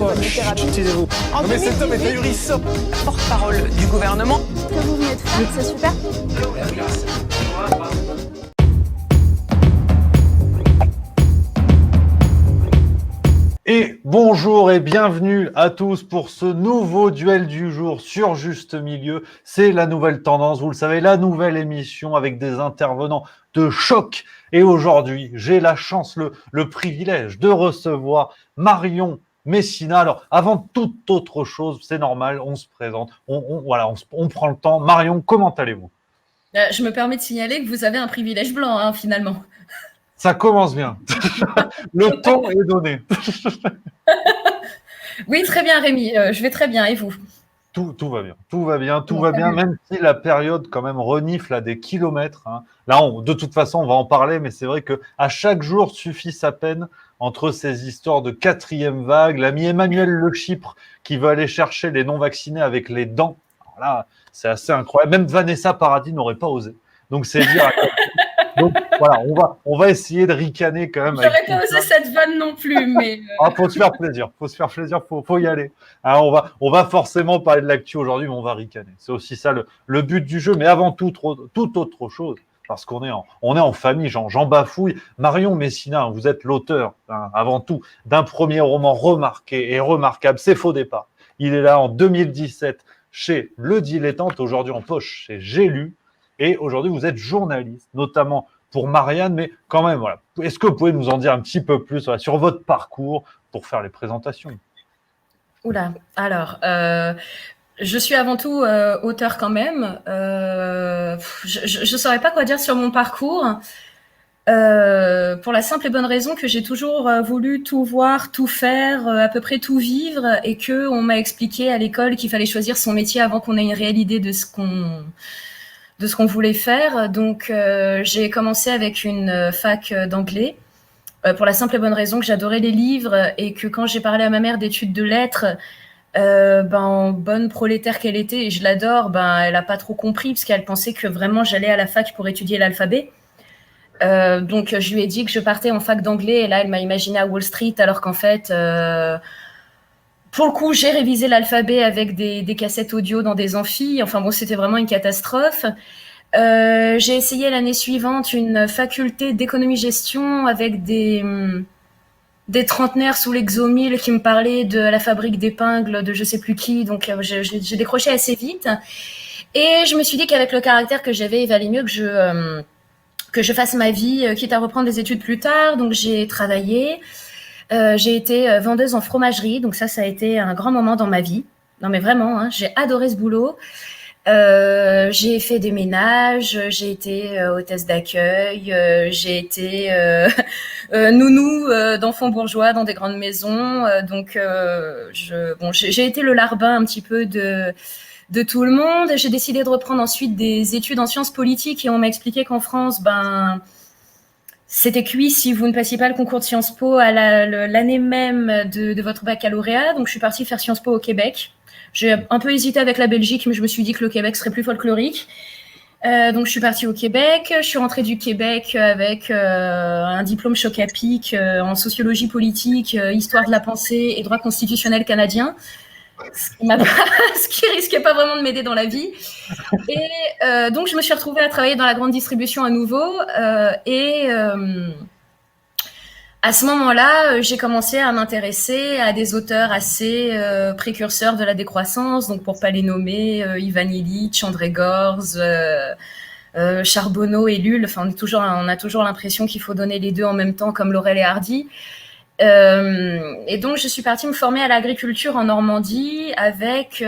bonne littérature. Excusez-vous. En Non mais cet homme est 2018, ahurissant. Porte-parole du gouvernement. ce que vous venez de faire, c'est super. Et bonjour et bienvenue à tous pour ce nouveau duel du jour sur Juste Milieu. C'est la nouvelle tendance, vous le savez, la nouvelle émission avec des intervenants de choc. Et aujourd'hui, j'ai la chance, le privilège de recevoir Marion Messina. Alors, avant toute autre chose, c'est normal, on se présente, on prend le temps. Marion, comment allez-vous ? Je me permets de signaler que vous avez un privilège blanc, hein, finalement. Ça commence bien. Le ton est donné. Oui, très bien, Rémi. Je vais très bien. Et vous ? Tout va bien, même si la période quand même renifle à des kilomètres. Hein. Là, de toute façon, on va en parler, mais c'est vrai que à chaque jour suffit sa peine entre ces histoires de quatrième vague. L'ami Emmanuel Le Chypre qui veut aller chercher les non-vaccinés avec les dents. Alors là, c'est assez incroyable. Même Vanessa Paradis n'aurait pas osé. Donc, c'est dire à quel point. Donc voilà, on va essayer de ricaner quand même. J'aurais pas osé cette vanne non plus, mais. Faut se faire plaisir, faut y aller. Alors, on va forcément parler de l'actu aujourd'hui, mais on va ricaner. C'est aussi ça le but du jeu, mais avant toute autre chose, parce qu'on est en famille, j'en bafouille. Marion Messina, vous êtes l'auteur, avant tout, d'un premier roman remarqué et remarquable, C'est Faux Départ. Il est là en 2017 chez Le Dilettante, aujourd'hui en poche chez J'ai lu. Et aujourd'hui, vous êtes journaliste, notamment pour Marianne, mais quand même, voilà. Est-ce que vous pouvez nous en dire un petit peu plus sur votre parcours pour faire les présentations ? Oula, alors, je suis avant tout auteur quand même. Je ne saurais pas quoi dire sur mon parcours, pour la simple et bonne raison que j'ai toujours voulu tout voir, tout faire, à peu près tout vivre, et qu'on m'a expliqué à l'école qu'il fallait choisir son métier avant qu'on ait une réelle idée de ce qu'on voulait faire. Donc, j'ai commencé avec une fac d'anglais, pour la simple et bonne raison que j'adorais les livres et que quand j'ai parlé à ma mère d'études de lettres, bonne prolétaire qu'elle était, et je l'adore, elle n'a pas trop compris parce qu'elle pensait que vraiment j'allais à la fac pour étudier l'alphabet. Donc, je lui ai dit que je partais en fac d'anglais et là, elle m'a imaginé à Wall Street alors qu'en fait... pour le coup, j'ai révisé l'alphabet avec des cassettes audio dans des amphis. Enfin bon, c'était vraiment une catastrophe. J'ai essayé l'année suivante une faculté d'économie-gestion avec des trentenaires sous l'exomile qui me parlaient de la fabrique d'épingles de je sais plus qui. Donc, j'ai décroché assez vite. Et je me suis dit qu'avec le caractère que j'avais, il valait mieux que je fasse ma vie, quitte à reprendre des études plus tard. Donc, j'ai travaillé. J'ai été vendeuse en fromagerie, donc ça a été un grand moment dans ma vie. Non mais vraiment, hein, j'ai adoré ce boulot. J'ai fait des ménages, j'ai été hôtesse d'accueil, j'ai été nounou d'enfants bourgeois dans des grandes maisons. Donc j'ai été le larbin un petit peu de tout le monde. J'ai décidé de reprendre ensuite des études en sciences politiques et on m'a expliqué qu'en France, c'était cuit si vous ne passiez pas le concours de Sciences Po à l'année même de votre baccalauréat. Donc, je suis partie faire Sciences Po au Québec. J'ai un peu hésité avec la Belgique, mais je me suis dit que le Québec serait plus folklorique. Donc, je suis partie au Québec. Je suis rentrée du Québec avec un diplôme choc à pic en sociologie politique, histoire de la pensée et droit constitutionnel canadien. Ce qui risquait pas vraiment de m'aider dans la vie. Et donc, je me suis retrouvée à travailler dans la grande distribution à nouveau. À ce moment-là, j'ai commencé à m'intéresser à des auteurs assez précurseurs de la décroissance. Donc, pour pas les nommer, Ivan Illich, André Gorz, Charbonneau et Lull. Enfin, on a toujours l'impression qu'il faut donner les deux en même temps, comme Laurel et Hardy. Et donc, je suis partie me former à l'agriculture en Normandie avec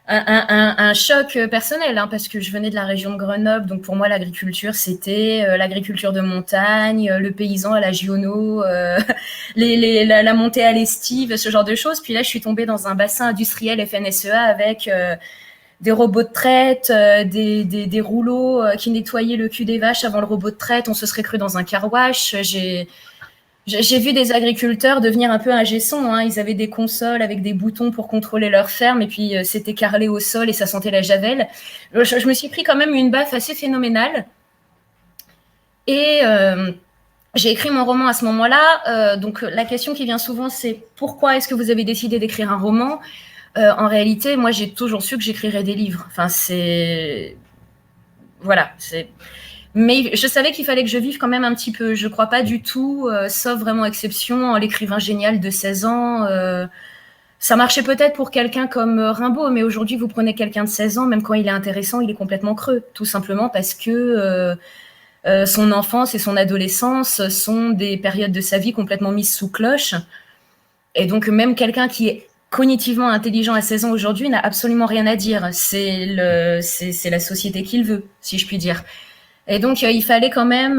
un choc personnel, hein, parce que je venais de la région de Grenoble. Donc, pour moi, l'agriculture, c'était l'agriculture de montagne, le paysan à la Giono, la montée à l'estive, ce genre de choses. Puis là, je suis tombée dans un bassin industriel FNSEA avec des robots de traite, des rouleaux qui nettoyaient le cul des vaches avant le robot de traite. On se serait cru dans un car wash. J'ai vu des agriculteurs devenir un peu ingé-son, hein. Ils avaient des consoles avec des boutons pour contrôler leur ferme et puis c'était carrelé au sol et ça sentait la javel. Je me suis pris quand même une baffe assez phénoménale. Et j'ai écrit mon roman à ce moment-là. Donc, la question qui vient souvent, c'est pourquoi est-ce que vous avez décidé d'écrire un roman ? En réalité, moi, j'ai toujours su que j'écrirais des livres. Enfin, voilà. Mais je savais qu'il fallait que je vive quand même un petit peu. Je ne crois pas du tout, sauf vraiment exception, en l'écrivain génial de 16 ans. Ça marchait peut-être pour quelqu'un comme Rimbaud, mais aujourd'hui, vous prenez quelqu'un de 16 ans, même quand il est intéressant, il est complètement creux. Tout simplement parce que son enfance et son adolescence sont des périodes de sa vie complètement mises sous cloche. Et donc, même quelqu'un qui est cognitivement intelligent à 16 ans aujourd'hui n'a absolument rien à dire. C'est la société qui le veut, si je puis dire. Et donc, il fallait quand même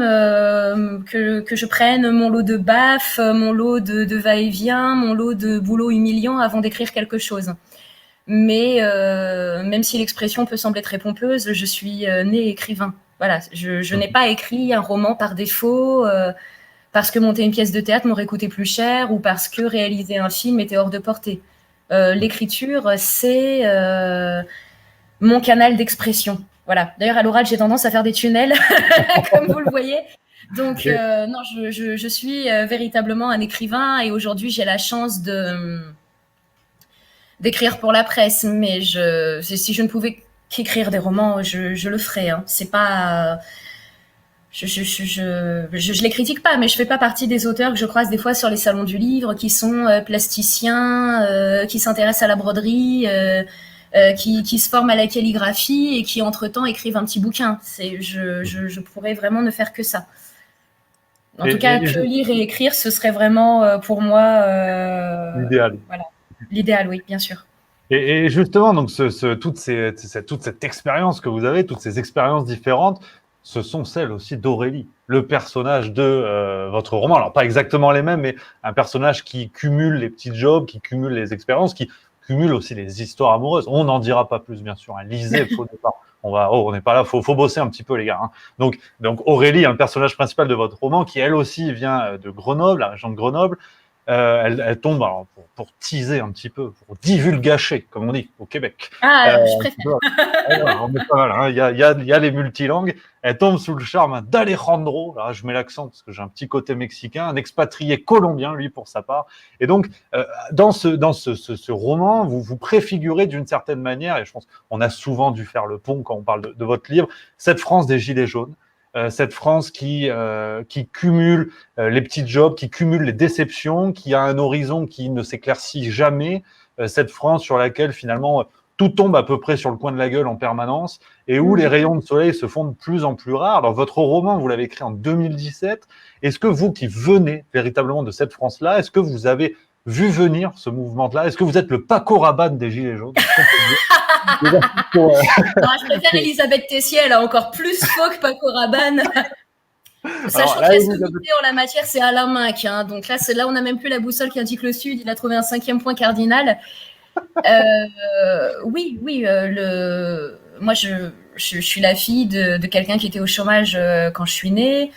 que je prenne mon lot de baffes, mon lot de va-et-vient, mon lot de boulot humiliant avant d'écrire quelque chose. Mais même si l'expression peut sembler très pompeuse, je suis née écrivain. Voilà, je n'ai pas écrit un roman par défaut parce que monter une pièce de théâtre m'aurait coûté plus cher ou parce que réaliser un film était hors de portée. L'écriture, c'est mon canal d'expression. Voilà. D'ailleurs, à l'oral, j'ai tendance à faire des tunnels, comme vous le voyez. Donc, non, je suis véritablement un écrivain et aujourd'hui, j'ai la chance d'écrire pour la presse. Mais si je ne pouvais qu'écrire des romans, je le ferais. Hein. C'est pas... Je les critique pas, mais je fais pas partie des auteurs que je croise des fois sur les salons du livre qui sont plasticiens, qui s'intéressent à la broderie, qui se forment à la calligraphie et qui entre-temps écrivent un petit bouquin. Je pourrais vraiment ne faire que ça. En tout cas, que lire et écrire, ce serait vraiment pour moi l'idéal. Voilà, l'idéal, oui, bien sûr. Et justement, donc toute cette expérience que vous avez, toutes ces expériences différentes, ce sont celles aussi d'Aurélie, le personnage de votre roman. Alors, pas exactement les mêmes, mais un personnage qui cumule les petits jobs, qui cumule les expériences, qui cumule aussi les histoires amoureuses. On n'en dira pas plus, bien sûr. Hein. Lisez au départ. On n'est pas là, faut bosser un petit peu, les gars. Hein. Donc Aurélie, un personnage principal de votre roman, qui elle aussi vient de Grenoble, la région de Grenoble. Elle tombe, alors, pour teaser un petit peu, pour divulgacher, comme on dit au Québec. Ah, je préfère. On est pas mal, hein. Il y a les multilangues. Elle tombe sous le charme d'Alejandro. Là, je mets l'accent parce que j'ai un petit côté mexicain, un expatrié colombien, lui, pour sa part. Et donc, dans ce roman, vous préfigurez d'une certaine manière, et je pense qu'on a souvent dû faire le pont quand on parle de votre livre, cette France des Gilets jaunes. Cette France qui cumule les petits jobs, qui cumule les déceptions, qui a un horizon qui ne s'éclaircit jamais, cette France sur laquelle finalement tout tombe à peu près sur le coin de la gueule en permanence et où les rayons de soleil se font de plus en plus rares. Alors votre roman, vous l'avez écrit en 2017. Est-ce que vous qui venez véritablement de cette France-là, est-ce que vous avez vu venir ce mouvement-là? Est-ce que vous êtes le Paco Rabanne des Gilets jaunes? Non, je préfère Elisabeth Tessier, elle a encore plus faux que Paco Rabanne. Sachant que la sommité en la matière, c'est Alain Minc. Hein. Donc là, on n'a même plus la boussole qui indique le sud. Il a trouvé un 5e point cardinal. Oui. Moi, je suis la fille de quelqu'un qui était au chômage quand je suis née.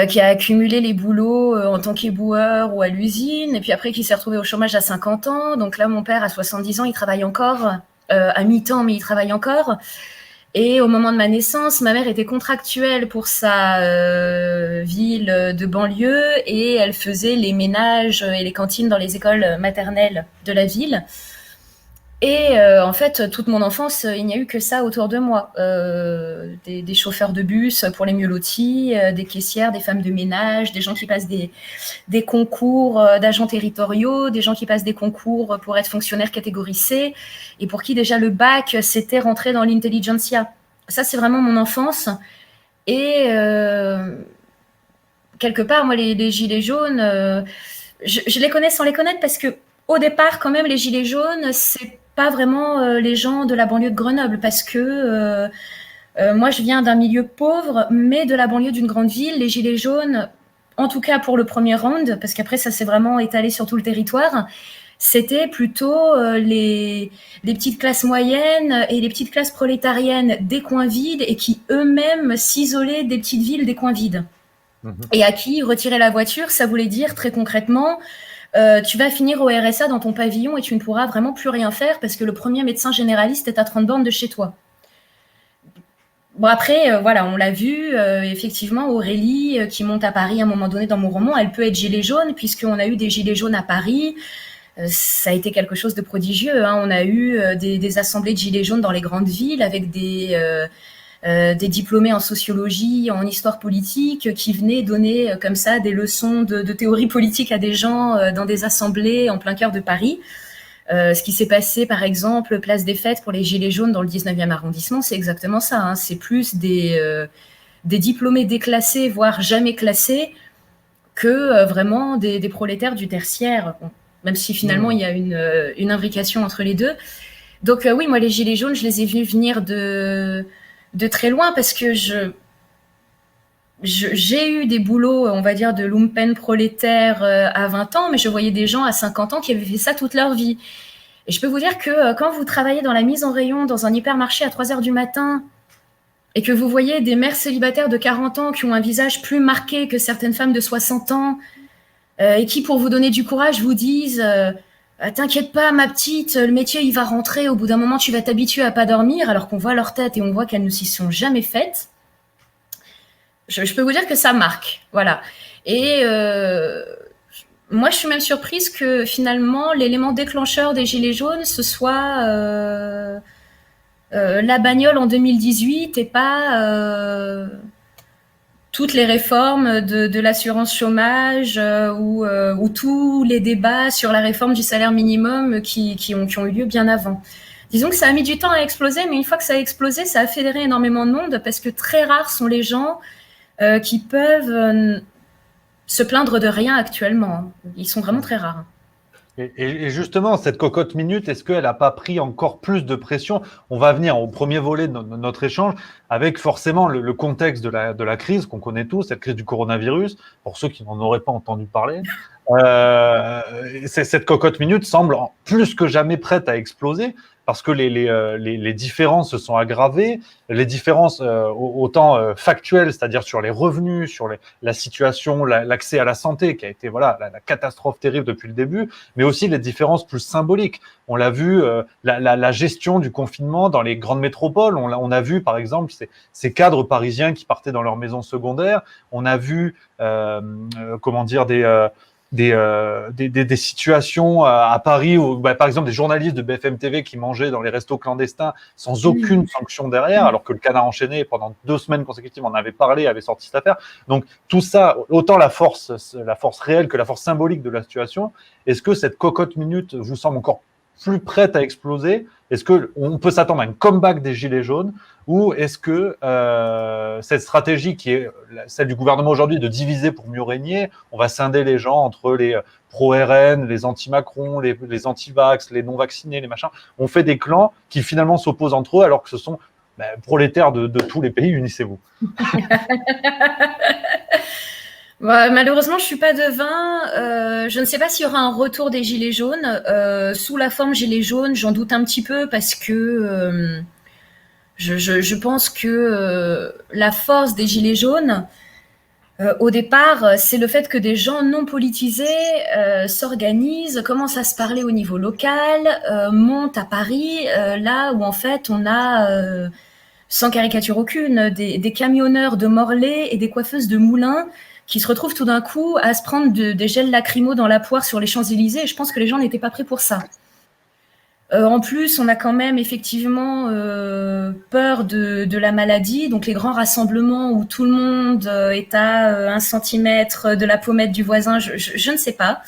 Qui a accumulé les boulots en tant qu'éboueur ou à l'usine, et puis après qui s'est retrouvé au chômage à 50 ans. Donc là, mon père, à 70 ans, il travaille encore, à mi-temps, mais il travaille encore. Et au moment de ma naissance, ma mère était contractuelle pour sa ville de banlieue, et elle faisait les ménages et les cantines dans les écoles maternelles de la ville. Et en fait, toute mon enfance, il n'y a eu que ça autour de moi. Des chauffeurs de bus pour les mieux lotis, des caissières, des femmes de ménage, des gens qui passent des concours d'agents territoriaux, des gens qui passent des concours pour être fonctionnaires catégorie C, et pour qui déjà le bac, c'était rentrer dans l'intelligentsia. Ça, c'est vraiment mon enfance. Et quelque part, moi, les gilets jaunes, je les connais sans les connaître parce que au départ, quand même, les gilets jaunes, c'est pas vraiment les gens de la banlieue de Grenoble, parce que moi, je viens d'un milieu pauvre, mais de la banlieue d'une grande ville. Les gilets jaunes, en tout cas pour le premier round, parce qu'après, ça s'est vraiment étalé sur tout le territoire, c'était plutôt les petites classes moyennes et les petites classes prolétariennes des coins vides et qui eux-mêmes s'isolaient des petites villes des coins vides. Et à qui retirer la voiture, ça voulait dire très concrètement... tu vas finir au RSA dans ton pavillon et tu ne pourras vraiment plus rien faire parce que le premier médecin généraliste est à 30 bornes de chez toi. Bon après, voilà, on l'a vu, effectivement, Aurélie, qui monte à Paris à un moment donné dans mon roman, elle peut être gilet jaune, puisqu'on a eu des gilets jaunes à Paris. Ça a été quelque chose de prodigieux, hein. On a eu des assemblées de gilets jaunes dans les grandes villes avec des diplômés en sociologie, en histoire politique, qui venaient donner comme ça des leçons de théorie politique à des gens dans des assemblées en plein cœur de Paris. Ce qui s'est passé, par exemple, place des Fêtes pour les Gilets jaunes dans le 19e arrondissement, c'est exactement ça, hein. C'est plus des diplômés déclassés, voire jamais classés, que vraiment des prolétaires du tertiaire, bon, même si finalement il y a une imbrication entre les deux. Donc oui, moi les Gilets jaunes, je les ai vus venir de très loin, parce que j'ai eu des boulots, on va dire, de lumpen prolétaire à 20 ans, mais je voyais des gens à 50 ans qui avaient fait ça toute leur vie. Et je peux vous dire que quand vous travaillez dans la mise en rayon dans un hypermarché à 3h du matin et que vous voyez des mères célibataires de 40 ans qui ont un visage plus marqué que certaines femmes de 60 ans et qui, pour vous donner du courage, vous disent t'inquiète pas, ma petite, le métier, il va rentrer, au bout d'un moment, tu vas t'habituer à pas dormir, alors qu'on voit leur tête et on voit qu'elles ne s'y sont jamais faites. Je peux vous dire que ça marque, voilà. Et moi, je suis même surprise que finalement, l'élément déclencheur des Gilets jaunes, ce soit la bagnole en 2018 et pas toutes les réformes de l'assurance chômage ou tous les débats sur la réforme du salaire minimum qui ont eu lieu bien avant. Disons que ça a mis du temps à exploser, mais une fois que ça a explosé, ça a fédéré énormément de monde, parce que très rares sont les gens qui peuvent se plaindre de rien actuellement. Ils sont vraiment très rares. Et justement, cette cocotte minute, est-ce qu'elle n'a pas pris encore plus de pression? On va venir au premier volet de notre échange avec forcément le contexte de la crise qu'on connaît tous, cette crise du coronavirus, pour ceux qui n'en auraient pas entendu parler. Cette cocotte minute semble plus que jamais prête à exploser, parce que les différences se sont aggravées, les différences autant factuelles, c'est-à-dire sur les revenus, sur la situation, l'accès à la santé, qui a été voilà la catastrophe terrible depuis le début, mais aussi les différences plus symboliques. On l'a vu, la gestion du confinement dans les grandes métropoles. On a vu, par exemple, ces cadres parisiens qui partaient dans leur maison secondaire. On a vu, comment dire, des situations à Paris où, par exemple, des journalistes de BFM TV qui mangeaient dans les restos clandestins sans aucune sanction derrière, alors que le Canard enchaîné, pendant 2 semaines consécutives, en avait parlé, avait sorti cette affaire. Donc, tout ça, autant la force réelle que la force symbolique de la situation, est-ce que cette cocotte minute vous semble encore plus prête à exploser? Est-ce qu'on peut s'attendre à un comeback des Gilets jaunes, ou est-ce que cette stratégie qui est celle du gouvernement aujourd'hui de diviser pour mieux régner, on va scinder les gens entre les pro-RN, les anti-Macron, les anti-vax, les non-vaccinés, les machins, on fait des clans qui finalement s'opposent entre eux alors que ce sont prolétaires de tous les pays, unissez-vous. Malheureusement, je suis pas devin. Je ne sais pas s'il y aura un retour des Gilets jaunes. Sous la forme Gilets jaunes, j'en doute un petit peu, parce que je pense que la force des Gilets jaunes, au départ, c'est le fait que des gens non politisés s'organisent, commencent à se parler au niveau local, montent à Paris, là où en fait on a, sans caricature aucune, des camionneurs de Morlaix et des coiffeuses de Moulins qui se retrouvent tout d'un coup à se prendre des gels lacrymaux dans la poire sur les Champs-Élysées, et je pense que les gens n'étaient pas prêts pour ça. En plus, on a quand même effectivement peur de la maladie, donc les grands rassemblements où tout le monde est à 1 centimètre de la pommette du voisin, je ne sais pas.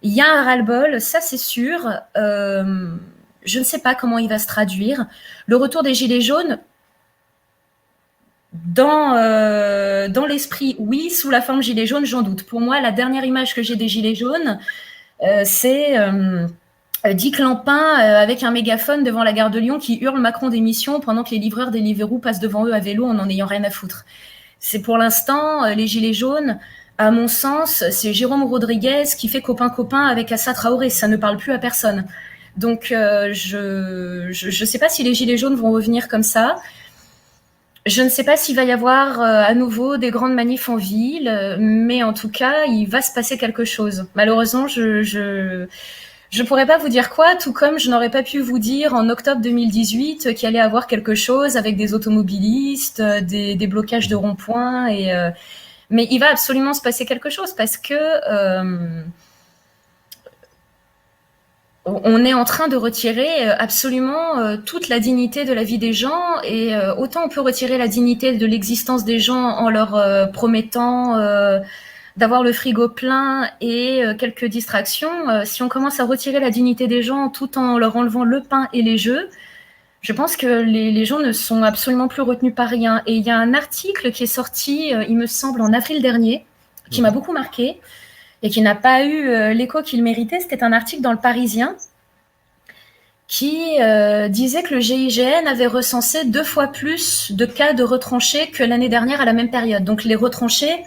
Il y a un ras-le-bol, ça c'est sûr. Je ne sais pas comment il va se traduire. Le retour des Gilets jaunes, dans l'esprit, oui. Sous la forme Gilets jaunes, j'en doute. Pour moi, la dernière image que j'ai des Gilets jaunes, c'est Dick Clampin avec un mégaphone devant la gare de Lyon qui hurle Macron démission pendant que les livreurs Deliveroo passent devant eux à vélo en n'en ayant rien à foutre. C'est pour l'instant les Gilets jaunes. À mon sens, c'est Jérôme Rodriguez qui fait copain-copain avec Assa Traoré. Ça ne parle plus à personne. Donc, je sais pas si les Gilets jaunes vont revenir comme ça. Je ne sais pas s'il va y avoir à nouveau des grandes manifs en ville, mais en tout cas, il va se passer quelque chose. Malheureusement, je Je pourrais pas vous dire quoi, tout comme je n'aurais pas pu vous dire en octobre 2018 qu'il allait avoir quelque chose avec des automobilistes, des blocages de ronds-points. Mais il va absolument se passer quelque chose parce que on est en train de retirer absolument toute la dignité de la vie des gens. Et autant on peut retirer la dignité de l'existence des gens en leur promettant d'avoir le frigo plein et quelques distractions. Si on commence à retirer la dignité des gens tout en leur enlevant le pain et les jeux, je pense que les gens ne sont absolument plus retenus par rien. Et il y a un article qui est sorti, il me semble, en avril dernier, qui m'a beaucoup marqué et qui n'a pas eu l'écho qu'il méritait. C'était un article dans Le Parisien qui disait que le GIGN avait recensé 2 fois plus de cas de retranchés que l'année dernière à la même période. Donc les retranchés,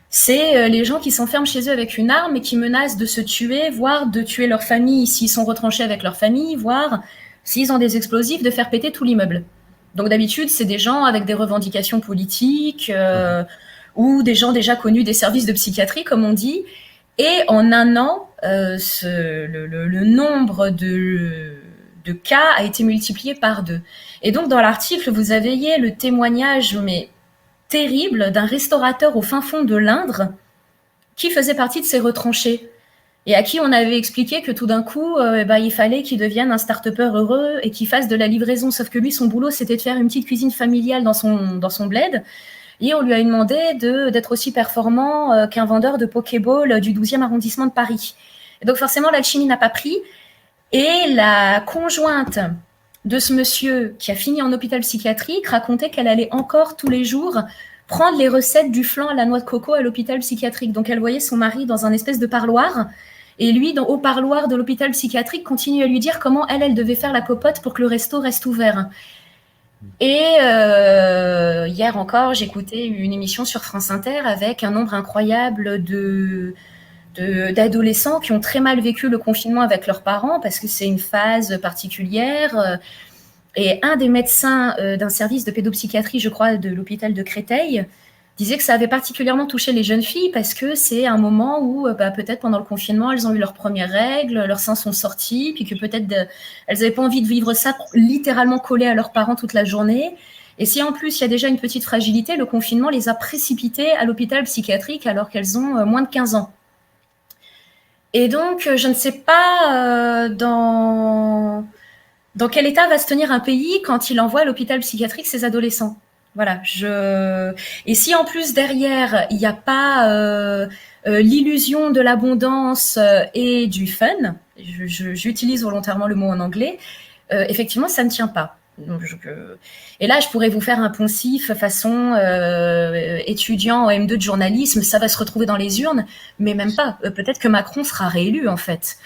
c'est les gens qui s'enferment chez eux avec une arme et qui menacent de se tuer, voire de tuer leur famille s'ils sont retranchés avec leur famille, voire s'ils ont des explosifs, de faire péter tout l'immeuble. Donc d'habitude, c'est des gens avec des revendications politiques ou des gens déjà connus des services de psychiatrie, comme on dit. Et en un an, le nombre de cas a été multiplié par 2. Et donc dans l'article, vous avez le témoignage, mais terrible, d'un restaurateur au fin fond de l'Indre qui faisait partie de ces retranchés et à qui on avait expliqué que tout d'un coup, il fallait qu'il devienne un start-upper heureux et qu'il fasse de la livraison. Sauf que lui, son boulot, c'était de faire une petite cuisine familiale dans son bled. Et on lui a demandé d'être aussi performant qu'un vendeur de Pokéball du 12e arrondissement de Paris. Et donc forcément, l'alchimie n'a pas pris. Et la conjointe de ce monsieur qui a fini en hôpital psychiatrique racontait qu'elle allait encore tous les jours prendre les recettes du flan à la noix de coco à l'hôpital psychiatrique. Donc elle voyait son mari dans un espèce de parloir et lui, au parloir de l'hôpital psychiatrique, continue à lui dire comment elle devait faire la popote pour que le resto reste ouvert. Et hier encore, j'écoutais une émission sur France Inter avec un nombre incroyable d'adolescents qui ont très mal vécu le confinement avec leurs parents parce que c'est une phase particulière. Et un des médecins d'un service de pédopsychiatrie, je crois, de l'hôpital de Créteil, disait que ça avait particulièrement touché les jeunes filles parce que c'est un moment où peut-être pendant le confinement, elles ont eu leurs premières règles, leurs seins sont sortis, puis que peut-être elles n'avaient pas envie de vivre ça littéralement collées à leurs parents toute la journée. Et si en plus il y a déjà une petite fragilité, le confinement les a précipitées à l'hôpital psychiatrique alors qu'elles ont moins de 15 ans. Et donc, je ne sais pas dans quel état va se tenir un pays quand il envoie à l'hôpital psychiatrique ses adolescents. Voilà. Et si en plus derrière, il n'y a pas l'illusion de l'abondance et du fun, j'utilise volontairement le mot en anglais, effectivement, ça ne tient pas. Et là, je pourrais vous faire un poncif façon étudiant en M2 de journalisme, ça va se retrouver dans les urnes, mais même pas. Peut-être que Macron sera réélu, en fait.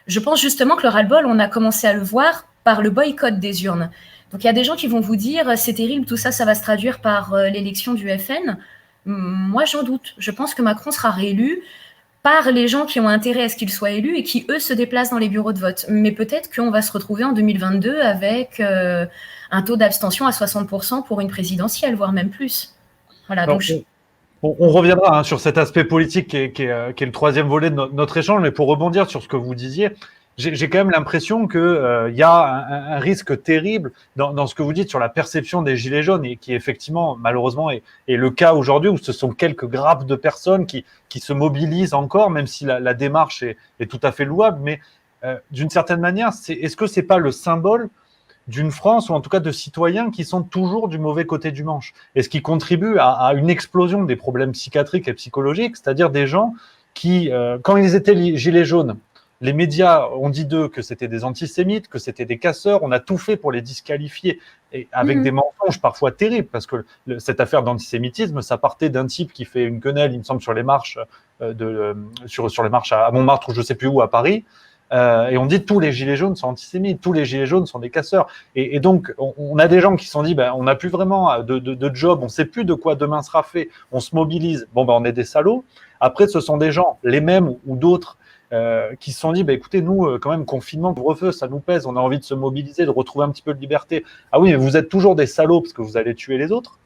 Je pense justement que le ras-le-bol, on a commencé à le voir par le boycott des urnes. Donc il y a des gens qui vont vous dire c'est terrible, tout ça, ça va se traduire par l'élection du FN. Moi, j'en doute. Je pense que Macron sera réélu par les gens qui ont intérêt à ce qu'il soit élu et qui, eux, se déplacent dans les bureaux de vote. Mais peut-être qu'on va se retrouver en 2022 avec un taux d'abstention à 60% pour une présidentielle, voire même plus. Voilà, alors, donc on reviendra sur cet aspect politique qui est le troisième volet de notre échange, mais pour rebondir sur ce que vous disiez, j'ai quand même l'impression qu'il y a un risque terrible dans ce que vous dites sur la perception des gilets jaunes et qui effectivement, malheureusement, est le cas aujourd'hui où ce sont quelques grappes de personnes qui se mobilisent encore, même si la démarche est tout à fait louable. Mais d'une certaine manière, est-ce que c'est pas le symbole d'une France ou en tout cas de citoyens qui sont toujours du mauvais côté du manche et ce qui contribue à une explosion des problèmes psychiatriques et psychologiques, c'est-à-dire des gens qui, quand ils étaient gilets jaunes, les médias ont dit d'eux que c'était des antisémites, que c'était des casseurs. On a tout fait pour les disqualifier, et avec des mensonges parfois terribles, parce que cette affaire d'antisémitisme, ça partait d'un type qui fait une quenelle, il me semble, sur les marches sur les marches à Montmartre ou je sais plus où à Paris. Et on dit tous les gilets jaunes sont antisémites, tous les gilets jaunes sont des casseurs. Et donc, on a des gens qui se sont dit, on n'a plus vraiment de job, on ne sait plus de quoi demain sera fait, on se mobilise, on est des salauds. Après, ce sont des gens, les mêmes ou d'autres, qui se sont dit, écoutez, nous, quand même, confinement, couvre-feu, ça nous pèse, on a envie de se mobiliser, de retrouver un petit peu de liberté. Ah oui, mais vous êtes toujours des salauds parce que vous allez tuer les autres.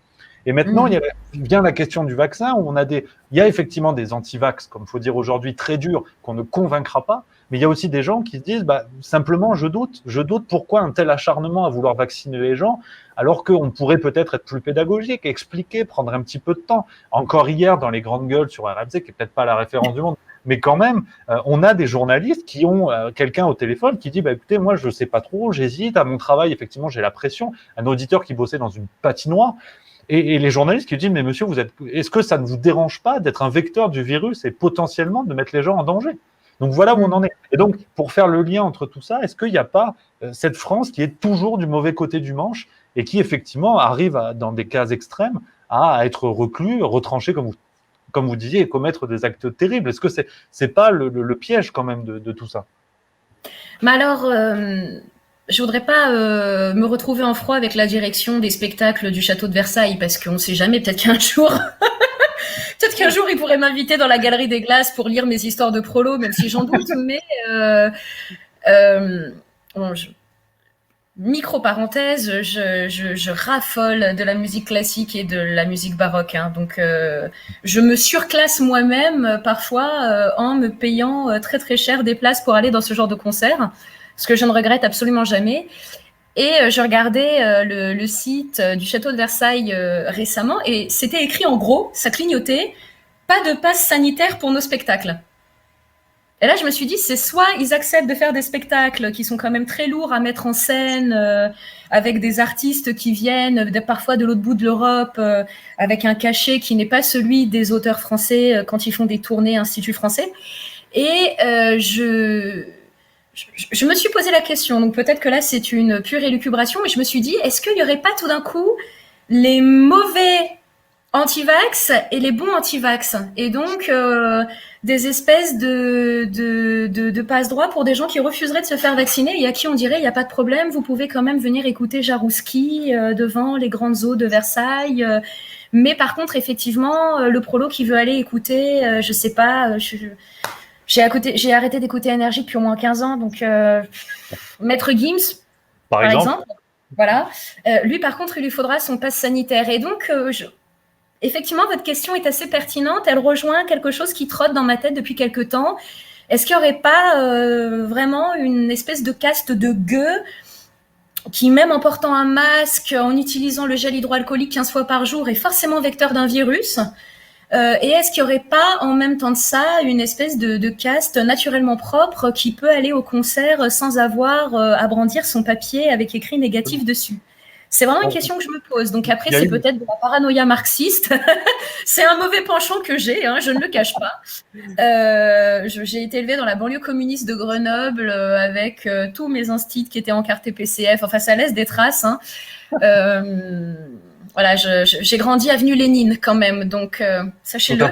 Et maintenant, vient la question du vaccin, où il y a effectivement des anti-vax, comme il faut dire aujourd'hui, très durs, qu'on ne convaincra pas. Mais il y a aussi des gens qui se disent, simplement, je doute pourquoi un tel acharnement à vouloir vacciner les gens, alors qu'on pourrait peut-être être plus pédagogique, expliquer, prendre un petit peu de temps. Encore hier, dans les grandes gueules sur RMC, qui n'est peut-être pas la référence du monde, mais quand même, on a des journalistes qui ont quelqu'un au téléphone qui dit, écoutez, moi, je ne sais pas trop, j'hésite, à mon travail, effectivement, j'ai la pression. Un auditeur qui bossait dans une patinoire, et les journalistes qui disent, mais monsieur, est-ce que ça ne vous dérange pas d'être un vecteur du virus et potentiellement de mettre les gens en danger? Donc voilà où on en est. Et donc, pour faire le lien entre tout ça, est-ce qu'il n'y a pas cette France qui est toujours du mauvais côté du manche et qui, effectivement, arrive, dans des cas extrêmes, à être reclus, retranché, comme vous disiez, et commettre des actes terribles? Est-ce que c'est pas le piège, quand même, de tout ça? Mais alors, je voudrais pas me retrouver en froid avec la direction des spectacles du château de Versailles, parce qu'on sait jamais, peut-être qu'un jour... Peut-être qu'un jour, il pourrait m'inviter dans la galerie des glaces pour lire mes histoires de prolo, même si j'en doute. Mais micro-parenthèse, je raffole de la musique classique et de la musique baroque. Hein. Donc, je me surclasse moi-même parfois en me payant très très cher des places pour aller dans ce genre de concert, ce que je ne regrette absolument jamais. Et je regardais le site du château de Versailles récemment et c'était écrit en gros, ça clignotait, pas de passe sanitaire pour nos spectacles. Et là, je me suis dit, c'est soit ils acceptent de faire des spectacles qui sont quand même très lourds à mettre en scène, avec des artistes qui viennent parfois de l'autre bout de l'Europe, avec un cachet qui n'est pas celui des auteurs français quand ils font des tournées Institut français. Et je me suis posé la question, donc peut-être que là c'est une pure élucubration, mais je me suis dit, est-ce qu'il n'y aurait pas tout d'un coup les mauvais anti-vax et les bons anti-vax, et donc des espèces de passe-droit pour des gens qui refuseraient de se faire vacciner et à qui on dirait, il n'y a pas de problème, vous pouvez quand même venir écouter Jarouski devant les grandes eaux de Versailles, mais par contre effectivement le prolo qui veut aller écouter, je sais pas, j'ai arrêté d'écouter Énergie depuis au moins 15 ans, donc Maître Gims, par exemple. Voilà. Lui, par contre, il lui faudra son passe sanitaire. Et donc, effectivement, votre question est assez pertinente. Elle rejoint quelque chose qui trotte dans ma tête depuis quelque temps. Est-ce qu'il n'y aurait pas vraiment une espèce de caste de gueux qui, même en portant un masque, en utilisant le gel hydroalcoolique 15 fois par jour, est forcément vecteur d'un virus ? Et est-ce qu'il n'y aurait pas, en même temps de ça, une espèce de caste naturellement propre qui peut aller au concert sans avoir à brandir son papier avec écrit négatif dessus? C'est vraiment une question que je me pose. Donc après, c'est peut-être de la paranoïa marxiste. C'est un mauvais penchant que j'ai, hein, je ne le cache pas. J'ai été élevée dans la banlieue communiste de Grenoble avec tous mes instits qui étaient encartés PCF. Enfin, ça laisse des traces. Hein. Voilà, j'ai grandi avenue Lénine quand même, donc sachez-le.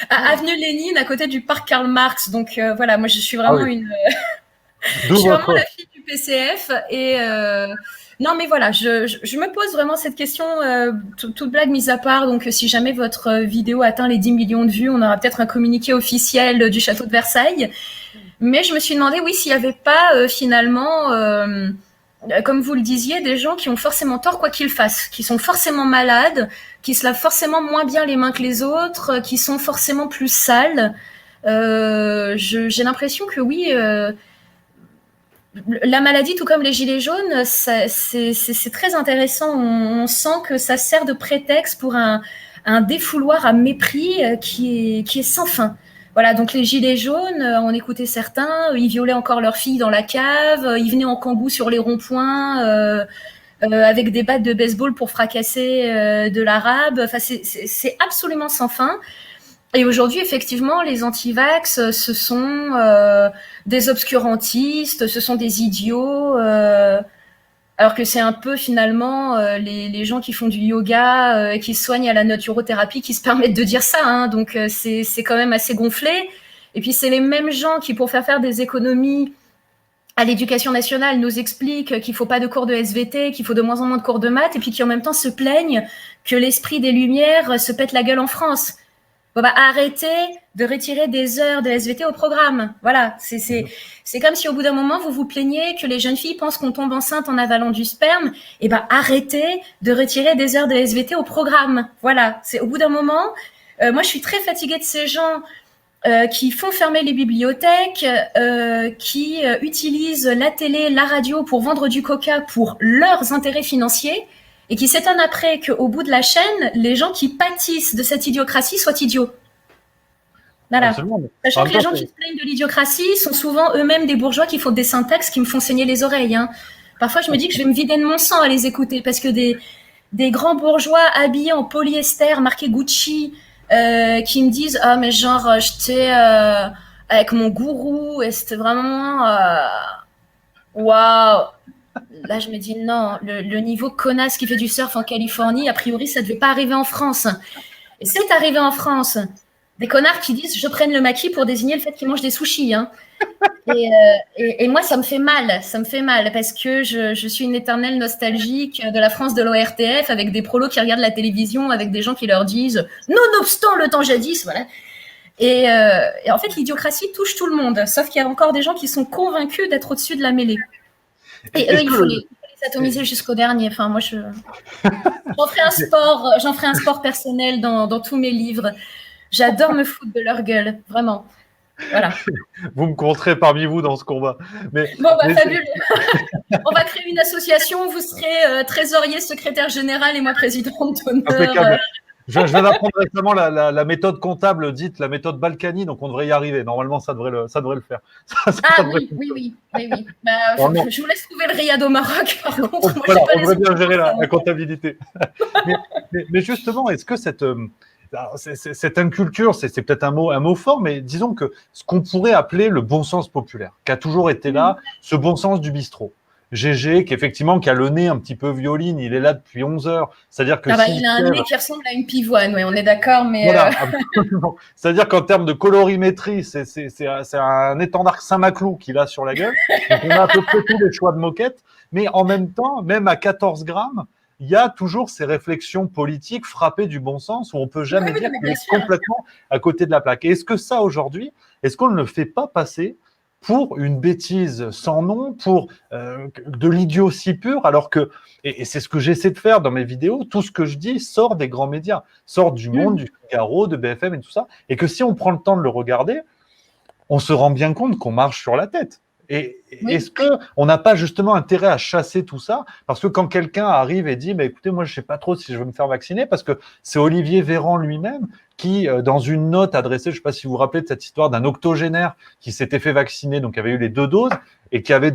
Avenue Lénine, à côté du parc Karl Marx. Donc voilà, moi je suis vraiment je suis vraiment la fille du PCF. Et non, mais voilà, je me pose vraiment cette question, toute blague mise à part. Donc si jamais votre vidéo atteint les 10 millions de vues, on aura peut-être un communiqué officiel du château de Versailles. Mais je me suis demandé, oui, s'il n'y avait pas finalement... comme vous le disiez, des gens qui ont forcément tort quoi qu'ils fassent, qui sont forcément malades, qui se lavent forcément moins bien les mains que les autres, qui sont forcément plus sales. J'ai l'impression que oui, la maladie, tout comme les gilets jaunes, c'est très intéressant. On sent que ça sert de prétexte pour un défouloir à mépris qui est sans fin. Voilà, donc les gilets jaunes, on écoutait certains, ils violaient encore leurs filles dans la cave, ils venaient en kangou sur les ronds-points, avec des battes de baseball pour fracasser de l'arabe. Enfin, c'est absolument sans fin. Et aujourd'hui, effectivement, les anti-vax, ce sont des obscurantistes, ce sont des idiots, alors que c'est un peu finalement les gens qui font du yoga et qui se soignent à la naturothérapie qui se permettent de dire ça. Hein. Donc c'est quand même assez gonflé. Et puis c'est les mêmes gens qui, pour faire des économies à l'éducation nationale, nous expliquent qu'il ne faut pas de cours de SVT, qu'il faut de moins en moins de cours de maths, et puis qui en même temps se plaignent que l'esprit des Lumières se pète la gueule en France. Bon, bah, arrêtez de retirer des heures de SVT au programme. Voilà, c'est comme si au bout d'un moment, vous vous plaignez que les jeunes filles pensent qu'on tombe enceinte en avalant du sperme. Et ben, arrêtez de retirer des heures de SVT au programme. Voilà, c'est au bout d'un moment. Moi, je suis très fatiguée de ces gens qui font fermer les bibliothèques, qui utilisent la télé, la radio pour vendre du coca pour leurs intérêts financiers et qui s'étonnent après qu'au bout de la chaîne, les gens qui pâtissent de cette idiocratie soient idiots. Voilà. Absolument. Sachant que les gens qui se plaignent de l'idiocratie sont souvent eux-mêmes des bourgeois qui font des syntaxes qui me font saigner les oreilles. Hein. Parfois, je me dis que je vais me vider de mon sang à les écouter parce que des grands bourgeois habillés en polyester, marqué Gucci, qui me disent ah mais genre j'étais avec mon gourou et c'était vraiment waouh. Là je me dis non, le niveau connasse qui fait du surf en Californie, a priori ça devait pas arriver en France. Et c'est arrivé en France. Des connards qui disent je prenne le maquis pour désigner le fait qu'ils mangent des sushis. Hein. Et moi, ça me fait mal parce que je suis une éternelle nostalgique de la France de l'ORTF avec des prolos qui regardent la télévision, avec des gens qui leur disent nonobstant le temps jadis, voilà. Et en fait, l'idiocratie touche tout le monde, sauf qu'il y a encore des gens qui sont convaincus d'être au-dessus de la mêlée. Et eux, il faut les atomiser jusqu'au dernier. Enfin, moi, j'en ferai un sport personnel dans tous mes livres. J'adore me foutre de leur gueule, vraiment. Voilà. Vous me compterez parmi vous dans ce combat. Fabuleux. On va créer une association, vous serez trésorier, secrétaire général et moi présidente d'honneur. Je viens d'apprendre récemment la méthode comptable dite la méthode Balkany, donc on devrait y arriver. Normalement, ça devrait le faire. Oui. Bah, je vous laisse trouver le riad au Maroc, par contre. On devrait bien gérer la comptabilité. mais justement, est-ce que cette inculture, c'est peut-être un mot fort, mais disons que ce qu'on pourrait appeler le bon sens populaire, qui a toujours été là, ce bon sens du bistrot. Gégé, qui a le nez un petit peu violine, il est là depuis 11 heures. C'est-à-dire que il a un nez qui ressemble à une pivoine, oui, on est d'accord, mais. Voilà, c'est-à-dire qu'en termes de colorimétrie, c'est un étendard Saint-Maclou qu'il a sur la gueule. Donc on a à peu près tous les choix de moquette, mais en même temps, même à 14 grammes, il y a toujours ces réflexions politiques frappées du bon sens où on ne peut jamais dire qu'il est complètement à côté de la plaque. Et est-ce que ça, aujourd'hui, est-ce qu'on ne le fait pas passer pour une bêtise sans nom, pour de l'idiotie pure, alors que, et c'est ce que j'essaie de faire dans mes vidéos, tout ce que je dis sort des grands médias, sort du Monde, du Figaro, de BFM et tout ça, et que si on prend le temps de le regarder, on se rend bien compte qu'on marche sur la tête. Et est-ce qu'on n'a pas justement intérêt à chasser tout ça? Parce que quand quelqu'un arrive et dit écoutez, moi je ne sais pas trop si je veux me faire vacciner, parce que c'est Olivier Véran lui-même qui, dans une note adressée, je ne sais pas si vous vous rappelez de cette histoire d'un octogénaire qui s'était fait vacciner, donc qui avait eu les 2 doses, et qui avait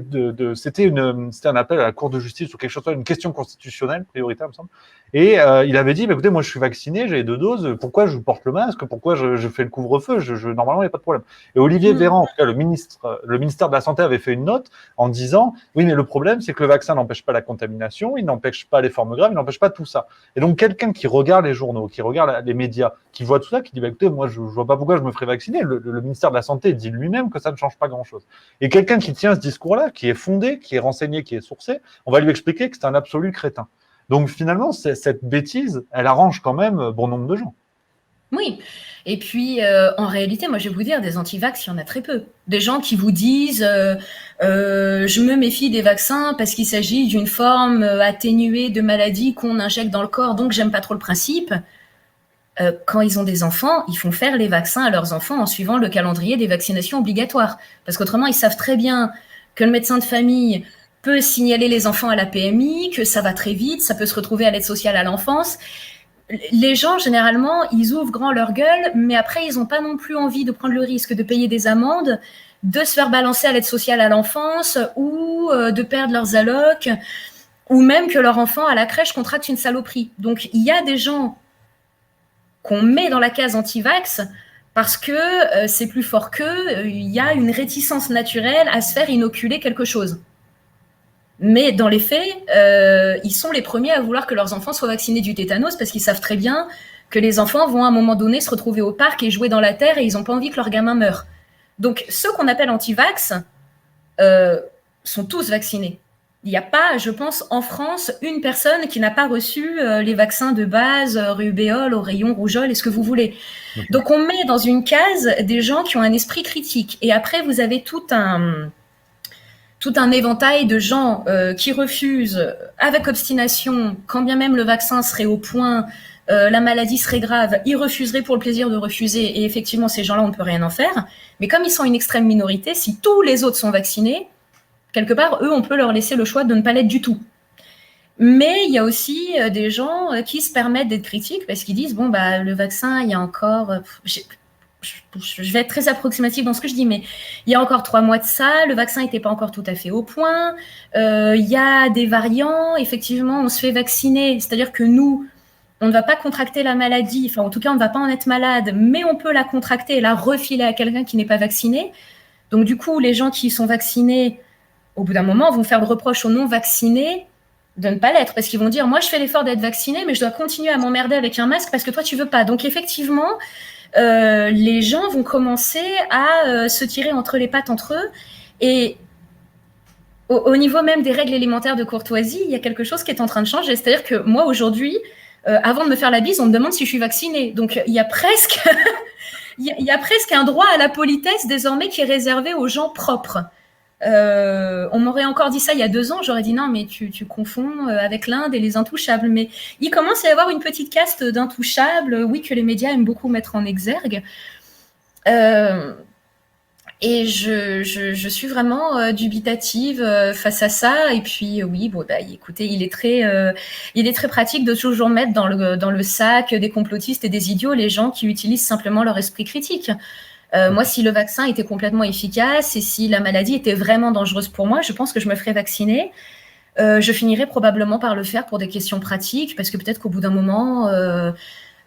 c'était un appel à la Cour de justice ou quelque chose, une question constitutionnelle prioritaire, il me semble. Et il avait dit écoutez, moi je suis vacciné, j'ai les 2 doses, pourquoi je porte le masque, pourquoi je fais le couvre-feu, normalement il n'y a pas de problème. Et Olivier Véran, en tout cas le ministère de la Santé avait fait une note en disant oui, mais le problème c'est que le vaccin n'empêche pas la contamination, il n'empêche pas les formes graves, il n'empêche pas tout ça. Et donc quelqu'un qui regarde les journaux, qui regarde les médias, qui voit tout ça, qui dit écoutez, moi je vois pas pourquoi je me ferais vacciner, le ministère de la Santé dit lui-même que ça ne change pas grand-chose. Et quelqu'un qui tient ce discours-là, qui est fondé, qui est renseigné, qui est sourcé, on va lui expliquer que c'est un absolu crétin. Donc finalement, cette bêtise, elle arrange quand même bon nombre de gens. Oui, et puis en réalité, moi je vais vous dire, des anti-vax, il y en a très peu. Des gens qui vous disent je me méfie des vaccins parce qu'il s'agit d'une forme atténuée de maladie qu'on injecte dans le corps, donc j'aime pas trop le principe. Quand ils ont des enfants, ils font faire les vaccins à leurs enfants en suivant le calendrier des vaccinations obligatoires. Parce qu'autrement, ils savent très bien que le médecin de famille peut signaler les enfants à la PMI, que ça va très vite, ça peut se retrouver à l'aide sociale à l'enfance. Les gens, généralement, ils ouvrent grand leur gueule, mais après, ils n'ont pas non plus envie de prendre le risque de payer des amendes, de se faire balancer à l'aide sociale à l'enfance ou de perdre leurs allocs, ou même que leur enfant à la crèche contracte une saloperie. Donc, il y a des gens qu'on met dans la case anti-vax parce que c'est plus fort qu'eux, il y a une réticence naturelle à se faire inoculer quelque chose. Mais dans les faits, ils sont les premiers à vouloir que leurs enfants soient vaccinés du tétanos parce qu'ils savent très bien que les enfants vont à un moment donné se retrouver au parc et jouer dans la terre et ils n'ont pas envie que leur gamin meure. Donc ceux qu'on appelle anti-vax sont tous vaccinés. Il n'y a pas, je pense, en France, une personne qui n'a pas reçu les vaccins de base, rubéole, oreillon, rougeole, et ce que vous voulez. Donc, on met dans une case des gens qui ont un esprit critique. Et après, vous avez tout un éventail de gens qui refusent avec obstination, quand bien même le vaccin serait au point, la maladie serait grave, ils refuseraient pour le plaisir de refuser. Et effectivement, ces gens-là, on ne peut rien en faire. Mais comme ils sont une extrême minorité, si tous les autres sont vaccinés, quelque part, eux, on peut leur laisser le choix de ne pas l'être du tout. Mais il y a aussi des gens qui se permettent d'être critiques parce qu'ils disent, bon, bah, le vaccin, il y a encore... je vais être très approximative dans ce que je dis, mais il y a encore 3 mois de ça, le vaccin n'était pas encore tout à fait au point, il y a des variants, effectivement, on se fait vacciner, c'est-à-dire que nous, on ne va pas contracter la maladie, enfin, en tout cas, on ne va pas en être malade, mais on peut la contracter et la refiler à quelqu'un qui n'est pas vacciné. Donc, du coup, les gens qui sont vaccinés, au bout d'un moment, vont faire le reproche aux non-vaccinés de ne pas l'être, parce qu'ils vont dire, moi, je fais l'effort d'être vacciné, mais je dois continuer à m'emmerder avec un masque parce que toi, tu veux pas. Donc, effectivement, les gens vont commencer à se tirer entre les pattes entre eux. Et au niveau même des règles élémentaires de courtoisie, il y a quelque chose qui est en train de changer. C'est-à-dire que moi, aujourd'hui, avant de me faire la bise, on me demande si je suis vaccinée. Donc, il y a presque... il y a presque un droit à la politesse désormais qui est réservé aux gens propres. On m'aurait encore dit ça il y a 2 ans, j'aurais dit non, mais tu confonds avec l'Inde et les intouchables. Mais il commence à y avoir une petite caste d'intouchables, oui, que les médias aiment beaucoup mettre en exergue. Et je suis vraiment dubitative face à ça. Et puis oui, bon, bah, écoutez, il est très pratique de toujours mettre dans le sac des complotistes et des idiots les gens qui utilisent simplement leur esprit critique. Moi, si le vaccin était complètement efficace et si la maladie était vraiment dangereuse pour moi, je pense que je me ferais vacciner. Je finirais probablement par le faire pour des questions pratiques, parce que peut-être qu'au bout d'un moment,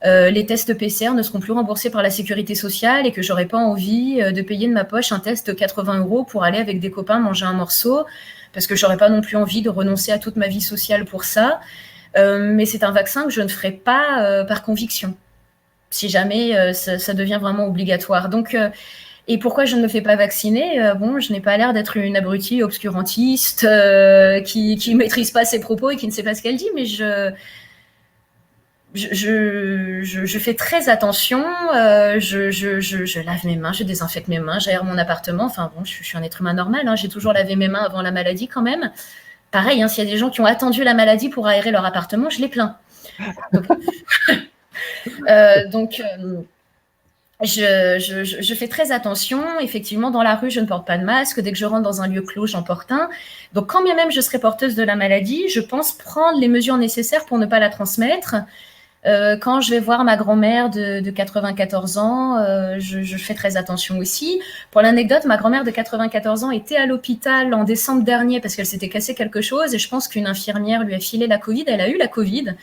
les tests PCR ne seront plus remboursés par la sécurité sociale et que j'aurais pas envie de payer de ma poche un test 80 € pour aller avec des copains manger un morceau, parce que j'aurais pas non plus envie de renoncer à toute ma vie sociale pour ça. Mais c'est un vaccin que je ne ferai pas par conviction, si jamais ça devient vraiment obligatoire. Donc, et pourquoi je ne me fais pas vacciner? Bon, je n'ai pas l'air d'être une abrutie obscurantiste qui ne maîtrise pas ses propos et qui ne sait pas ce qu'elle dit, mais je fais très attention, je lave mes mains, je désinfecte mes mains, j'aère mon appartement. Enfin bon, je suis un être humain normal, hein, j'ai toujours lavé mes mains avant la maladie quand même. Pareil, hein, s'il y a des gens qui ont attendu la maladie pour aérer leur appartement, je les plains. Donc, je fais très attention. Effectivement, dans la rue, je ne porte pas de masque. Dès que je rentre dans un lieu clos, j'en porte un. Donc, quand bien même je serais porteuse de la maladie, je pense prendre les mesures nécessaires pour ne pas la transmettre. Quand je vais voir ma grand-mère de 94 ans, je fais très attention aussi. Pour l'anecdote, ma grand-mère de 94 ans était à l'hôpital en décembre dernier parce qu'elle s'était cassé quelque chose et je pense qu'une infirmière lui a filé la Covid. Elle a eu la Covid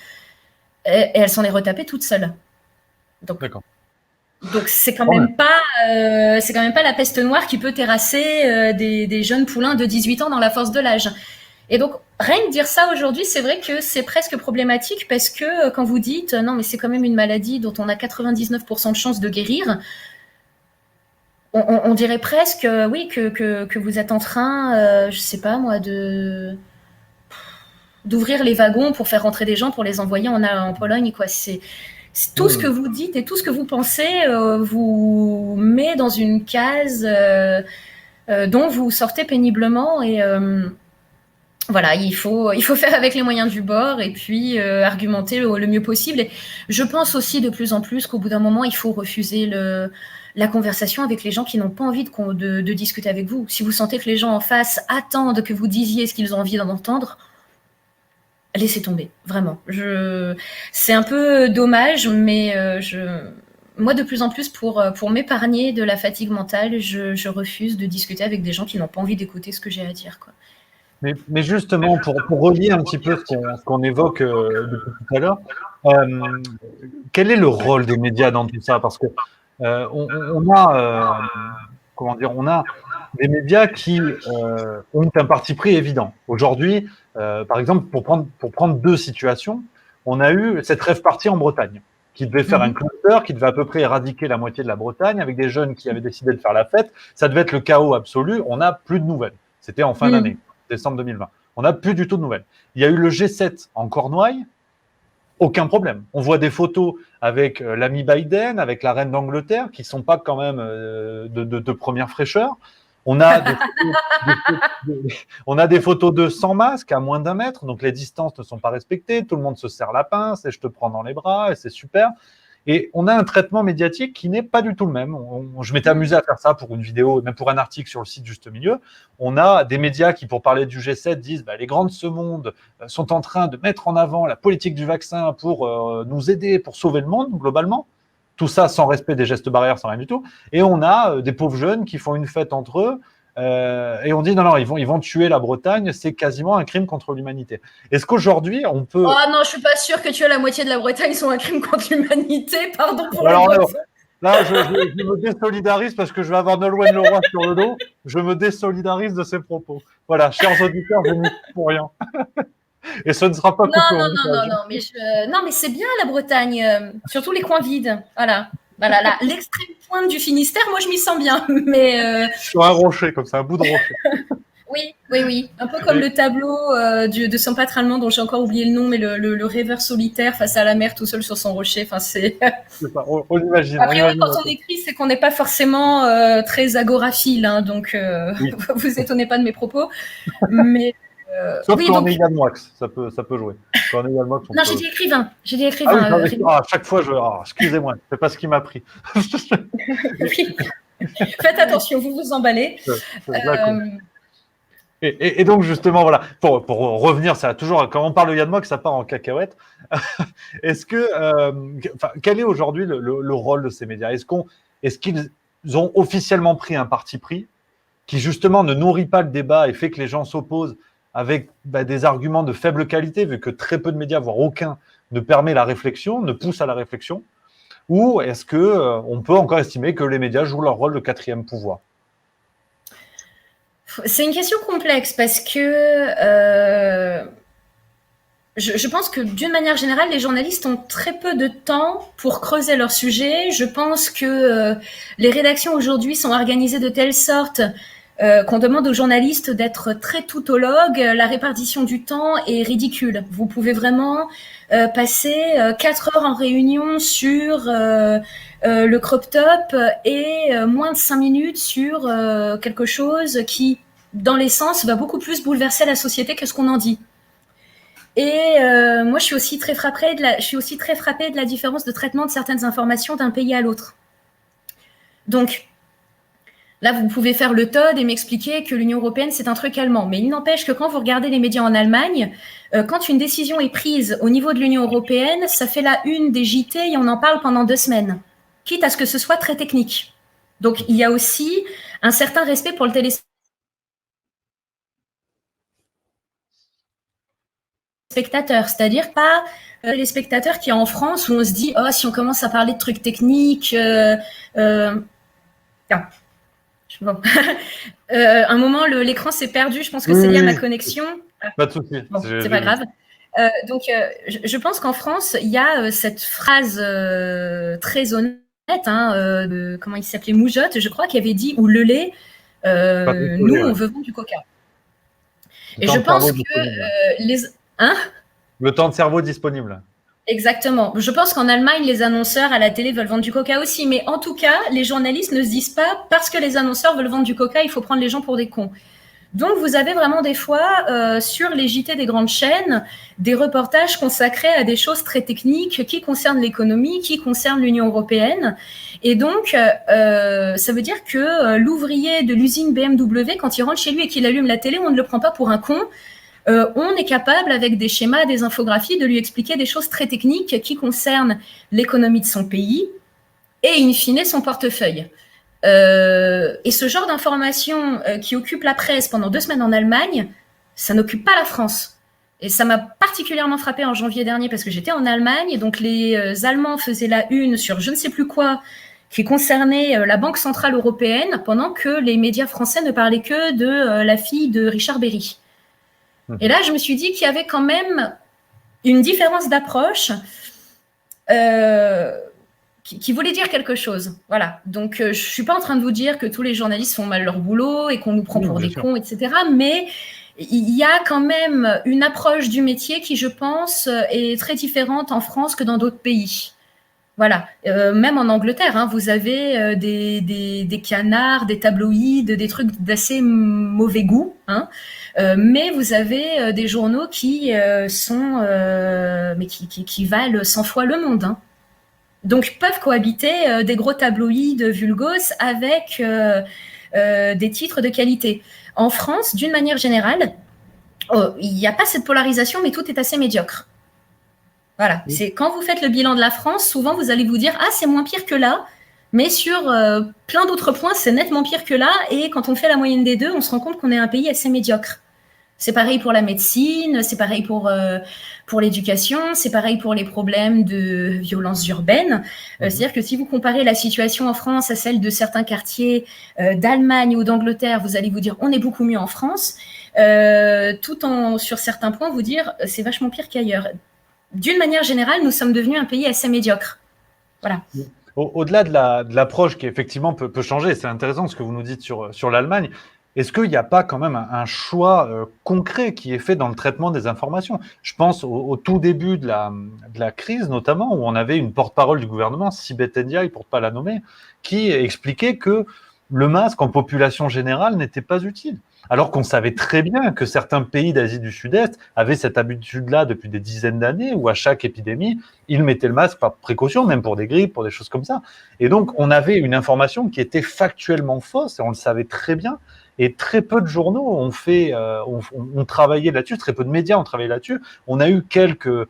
et elle s'en est retapée toute seule. D'accord. Donc c'est quand même pas la peste noire qui peut terrasser des jeunes poulains de 18 ans dans la force de l'âge. Et donc rien que dire ça aujourd'hui, c'est vrai que c'est presque problématique parce que quand vous dites non mais c'est quand même une maladie dont on a 99% de chances de guérir, on dirait presque oui que vous êtes en train, je sais pas moi, d'ouvrir les wagons pour faire rentrer des gens pour les envoyer en Pologne, quoi. C'est tout ce que vous dites et tout ce que vous pensez vous met dans une case dont vous sortez péniblement et voilà, il faut faire avec les moyens du bord et puis argumenter le mieux possible. Et je pense aussi de plus en plus qu'au bout d'un moment, il faut refuser la conversation avec les gens qui n'ont pas envie de discuter avec vous. Si vous sentez que les gens en face attendent que vous disiez ce qu'ils ont envie d'entendre, laissez tomber, vraiment. C'est un peu dommage, mais moi, de plus en plus, pour m'épargner de la fatigue mentale, je refuse de discuter avec des gens qui n'ont pas envie d'écouter ce que j'ai à dire, quoi. Mais justement, pour relier un petit peu ce qu'on évoque depuis tout à l'heure, quel est le rôle des médias dans tout ça? Parce que on a, comment dire, on a des médias qui ont un parti pris évident. Aujourd'hui, par exemple, pour prendre 2 situations, on a eu cette rave party en Bretagne, qui devait faire un cluster, qui devait à peu près éradiquer la moitié de la Bretagne, avec des jeunes qui avaient décidé de faire la fête. Ça devait être le chaos absolu. On n'a plus de nouvelles. C'était en fin d'année, décembre 2020. On n'a plus du tout de nouvelles. Il y a eu le G7 en Cornouailles, aucun problème. On voit des photos avec l'ami Biden, avec la reine d'Angleterre, qui ne sont pas quand même de première fraîcheur. On a des photos de sans masque à moins d'1 mètre, donc les distances ne sont pas respectées, tout le monde se serre la pince et je te prends dans les bras et c'est super. Et on a un traitement médiatique qui n'est pas du tout le même. Je m'étais amusé à faire ça pour une vidéo, même pour un article sur le site Juste Milieu. On a des médias qui, pour parler du G7, disent les grands de ce monde sont en train de mettre en avant la politique du vaccin pour nous aider, pour sauver le monde, globalement. Tout ça sans respect des gestes barrières, sans rien du tout. Et on a des pauvres jeunes qui font une fête entre eux et on dit non, ils vont tuer la Bretagne, c'est quasiment un crime contre l'humanité. Est-ce qu'aujourd'hui, on peut... Oh non, je suis pas sûre que tuer la moitié de la Bretagne soit un crime contre l'humanité, pardon pour Alors, le là, je me désolidarise parce que je vais avoir Nolwenn Leroy sur le dos. Je me désolidarise de ses propos. Voilà, chers auditeurs, je n'y suis pour rien. Et ce ne sera pas coupé. Non, mais c'est bien la Bretagne, surtout les coins vides. Voilà, là, l'extrême pointe du Finistère, moi je m'y sens bien. Mais sur un rocher, comme ça, un bout de rocher. Oui. Un peu comme le tableau de son peintre allemand dont j'ai encore oublié le nom, mais le rêveur solitaire face à la mer tout seul sur son rocher. Enfin, c'est ça, on imagine. A priori, quand on écrit, c'est qu'on n'est pas forcément très agoraphile, hein, donc oui. Vous étonnez pas de mes propos. Mais sauf quand on est Yann Moix, ça peut jouer. Quand on est Yann Moix, non, j'ai dit écrivain. À chaque fois, excusez-moi, c'est pas ce qui m'a pris. Oui. Faites attention, vous vous emballez. Et donc, justement, voilà, pour revenir, ça a toujours, quand on parle de Yann Moix, ça part en cacahuète. Est-ce que, quel est aujourd'hui le rôle de ces médias ? Est-ce qu'ils ont officiellement pris un parti pris qui, justement, ne nourrit pas le débat et fait que les gens s'opposent avec des arguments de faible qualité, vu que très peu de médias, voire aucun, ne permet la réflexion, ne pousse à la réflexion ? Ou est-ce qu'on peut encore estimer que les médias jouent leur rôle de quatrième pouvoir ? C'est une question complexe parce que je pense que d'une manière générale, les journalistes ont très peu de temps pour creuser leur sujet. Je pense que les rédactions aujourd'hui sont organisées de telle sorte qu'on demande aux journalistes d'être très tautologues. La répartition du temps est ridicule. Vous pouvez vraiment passer 4 heures en réunion sur le crop top et moins de 5 minutes sur quelque chose qui, dans l'essence, va beaucoup plus bouleverser la société que ce qu'on en dit. Et moi, je suis aussi très frappée de la différence de traitement de certaines informations d'un pays à l'autre. Donc, là, vous pouvez faire le TOD et m'expliquer que l'Union européenne, c'est un truc allemand. Mais il n'empêche que quand vous regardez les médias en Allemagne, quand une décision est prise au niveau de l'Union européenne, ça fait la une des JT et on en parle pendant 2 semaines, quitte à ce que ce soit très technique. Donc, il y a aussi un certain respect pour le téléspectateur, c'est-à-dire pas les spectateurs qui est en France où on se dit « Oh, si on commence à parler de trucs techniques… Bon. Un moment, l'écran s'est perdu. Je pense que c'est lié à ma connexion. Pas de souci. Bon, c'est pas grave. Donc, je pense qu'en France, il y a cette phrase très honnête, comment il s'appelait, Moujotte, je crois, qui avait dit « Ou le lait, nous, on veut vendre du coca ». Et je pense que le temps de cerveau disponible. Exactement. Je pense qu'en Allemagne, les annonceurs à la télé veulent vendre du coca aussi. Mais en tout cas, les journalistes ne se disent pas parce que les annonceurs veulent vendre du coca, il faut prendre les gens pour des cons. Donc, vous avez vraiment des fois, sur les JT des grandes chaînes, des reportages consacrés à des choses très techniques qui concernent l'économie, qui concernent l'Union européenne. Et donc, ça veut dire que l'ouvrier de l'usine BMW, quand il rentre chez lui et qu'il allume la télé, on ne le prend pas pour un con. On est capable, avec des schémas, des infographies, de lui expliquer des choses très techniques qui concernent l'économie de son pays et, in fine, son portefeuille. Et ce genre d'informations qui occupe la presse pendant 2 semaines en Allemagne, ça n'occupe pas la France. Et ça m'a particulièrement frappée en janvier dernier parce que j'étais en Allemagne et donc les Allemands faisaient la une sur je ne sais plus quoi qui concernait la Banque Centrale Européenne pendant que les médias français ne parlaient que de la fille de Richard Berry. Et là, je me suis dit qu'il y avait quand même une différence d'approche qui voulait dire quelque chose. Voilà. Donc, je ne suis pas en train de vous dire que tous les journalistes font mal leur boulot et qu'on nous prend pour des cons, etc. Mais il y a quand même une approche du métier qui, je pense, est très différente en France que dans d'autres pays. Voilà, même en Angleterre, hein, vous avez des canards, des tabloïds, des trucs d'assez mauvais goût, hein, mais vous avez des journaux qui sont, mais qui valent 100 fois le monde, hein. Donc peuvent cohabiter des gros tabloïds vulgos avec des titres de qualité. En France, d'une manière générale, il n'y a pas cette polarisation, mais tout est assez médiocre. Voilà, c'est quand vous faites le bilan de la France, souvent vous allez vous dire « Ah, c'est moins pire que là », mais sur plein d'autres points, c'est nettement pire que là, et quand on fait la moyenne des deux, on se rend compte qu'on est un pays assez médiocre. C'est pareil pour la médecine, c'est pareil pour l'éducation, c'est pareil pour les problèmes de violence urbaine. C'est-à-dire que si vous comparez la situation en France à celle de certains quartiers d'Allemagne ou d'Angleterre, vous allez vous dire « On est beaucoup mieux en France », tout en, sur certains points, vous dire « C'est vachement pire qu'ailleurs ». D'une manière générale, nous sommes devenus un pays assez médiocre. Voilà. Au-delà de l'approche qui effectivement peut changer, c'est intéressant ce que vous nous dites sur l'Allemagne. Est-ce qu'il n'y a pas quand même un choix concret qui est fait dans le traitement des informations? Je pense au tout début de la crise, notamment, où on avait une porte-parole du gouvernement, Sibeth Ndiaye, pour ne pas la nommer, qui expliquait que le masque en population générale n'était pas utile. Alors qu'on savait très bien que certains pays d'Asie du Sud-Est avaient cette habitude-là depuis des dizaines d'années, où à chaque épidémie, ils mettaient le masque par précaution, même pour des grippes, pour des choses comme ça. Et donc, on avait une information qui était factuellement fausse, et on le savait très bien. Et très peu de journaux ont travaillé là-dessus, très peu de médias ont travaillé là-dessus. On a eu quelques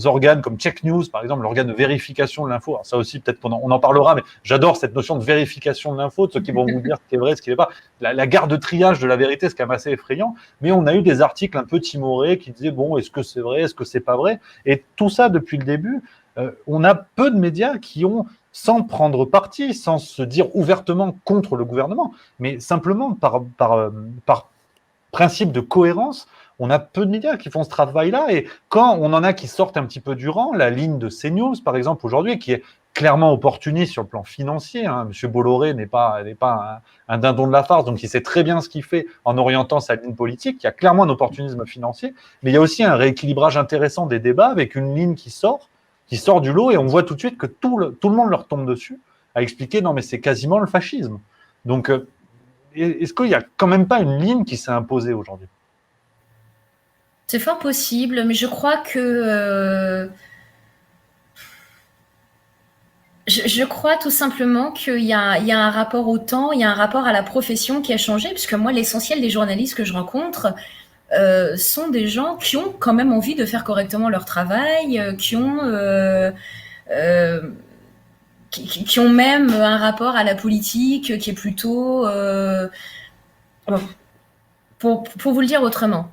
organes comme Check News, par exemple, l'organe de vérification de l'info. Alors ça aussi, peut-être qu'on en parlera, mais j'adore cette notion de vérification de l'info, de ceux qui vont vous dire ce qui est vrai, ce qui n'est pas. La garde de triage de la vérité, c'est quand même assez effrayant. Mais on a eu des articles un peu timorés qui disaient, bon, est-ce que c'est vrai, est-ce que c'est pas vrai? Et tout ça, depuis le début, on a peu de médias qui ont, sans prendre parti, sans se dire ouvertement contre le gouvernement, mais simplement par principe de cohérence, on a peu de médias qui font ce travail-là. Et quand on en a qui sortent un petit peu du rang, la ligne de CNews, par exemple, aujourd'hui, qui est clairement opportuniste sur le plan financier, hein. M. Bolloré n'est pas un dindon de la farce, donc il sait très bien ce qu'il fait en orientant sa ligne politique. Il y a clairement un opportunisme financier, mais il y a aussi un rééquilibrage intéressant des débats avec une ligne qui sort du lot, et on voit tout de suite que tout le monde leur tombe dessus à expliquer non mais c'est quasiment le fascisme. Donc est-ce qu'il n'y a quand même pas une ligne qui s'est imposée aujourd'hui? C'est fort possible, mais je crois que je crois tout simplement qu'il y a un rapport au temps, il y a un rapport à la profession qui a changé, puisque moi, l'essentiel des journalistes que je rencontre sont des gens qui ont quand même envie de faire correctement leur travail, qui ont même un rapport à la politique qui est plutôt... pour vous le dire autrement,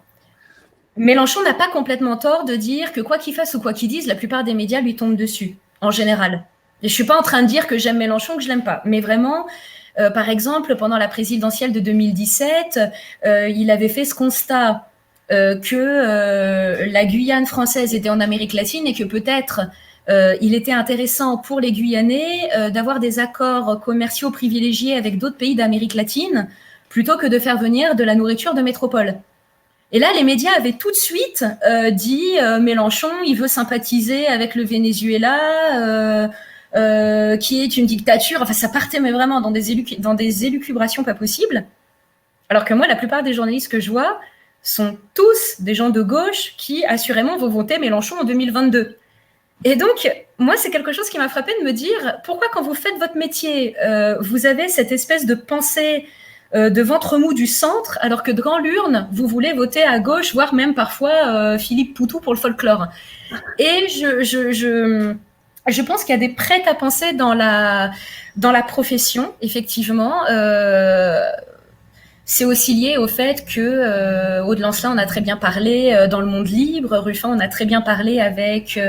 Mélenchon n'a pas complètement tort de dire que quoi qu'il fasse ou quoi qu'il dise, la plupart des médias lui tombent dessus, en général. Et je suis pas en train de dire que j'aime Mélenchon, que je l'aime pas, mais vraiment, par exemple, pendant la présidentielle de 2017, il avait fait ce constat que la Guyane française était en Amérique latine et que peut-être il était intéressant pour les Guyanais d'avoir des accords commerciaux privilégiés avec d'autres pays d'Amérique latine plutôt que de faire venir de la nourriture de métropole. Et là, les médias avaient tout de suite dit Mélenchon, il veut sympathiser avec le Venezuela, qui est une dictature. Enfin, ça partait mais vraiment dans des élucubrations pas possibles. Alors que moi, la plupart des journalistes que je vois sont tous des gens de gauche qui, assurément, vont voter Mélenchon en 2022. Et donc, moi, c'est quelque chose qui m'a frappé de me dire pourquoi, quand vous faites votre métier, vous avez cette espèce de pensée de ventre mou du centre, alors que dans l'urne, vous voulez voter à gauche, voire même parfois Philippe Poutou pour le folklore. Et je pense qu'il y a des prêts à penser dans la profession, effectivement. C'est aussi lié au fait que Aude Lancelin, on a très bien parlé dans Le Monde Libre, Ruffin, on a très bien parlé avec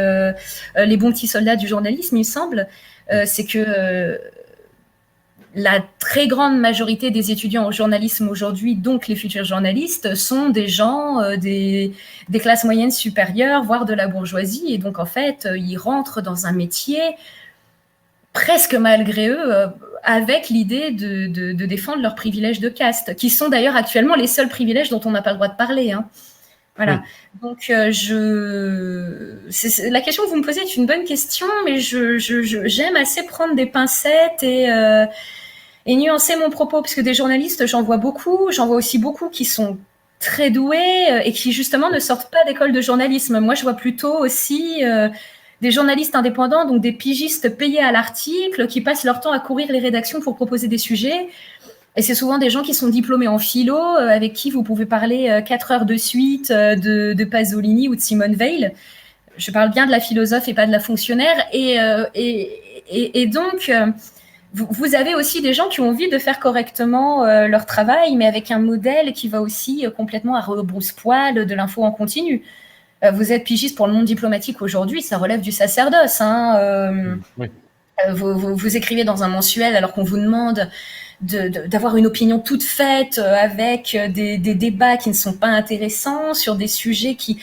les bons petits soldats du journalisme, il me semble. C'est que la très grande majorité des étudiants au journalisme aujourd'hui, donc les futurs journalistes, sont des gens des classes moyennes supérieures, voire de la bourgeoisie. Et donc, en fait, ils rentrent dans un métier presque malgré eux, avec l'idée de défendre leurs privilèges de caste, qui sont d'ailleurs actuellement les seuls privilèges dont on n'a pas le droit de parler. Hein. Voilà. Oui. Donc, la question que vous me posez est une bonne question, mais j'aime assez prendre des pincettes et nuancer mon propos, parce que des journalistes, j'en vois aussi beaucoup qui sont très doués et qui justement ne sortent pas d'école de journalisme. Moi, je vois plutôt aussi des journalistes indépendants, donc des pigistes payés à l'article, qui passent leur temps à courir les rédactions pour proposer des sujets. Et c'est souvent des gens qui sont diplômés en philo, avec qui vous pouvez parler 4 heures de suite de Pasolini ou de Simone Weil. Je parle bien de la philosophe et pas de la fonctionnaire. Et donc, vous avez aussi des gens qui ont envie de faire correctement leur travail, mais avec un modèle qui va aussi complètement à rebrousse-poil de l'info en continu. Vous êtes pigiste pour le monde diplomatique aujourd'hui, ça relève du sacerdoce. Hein. Oui. Vous écrivez dans un mensuel alors qu'on vous demande d'avoir une opinion toute faite avec des débats qui ne sont pas intéressants sur des sujets qui,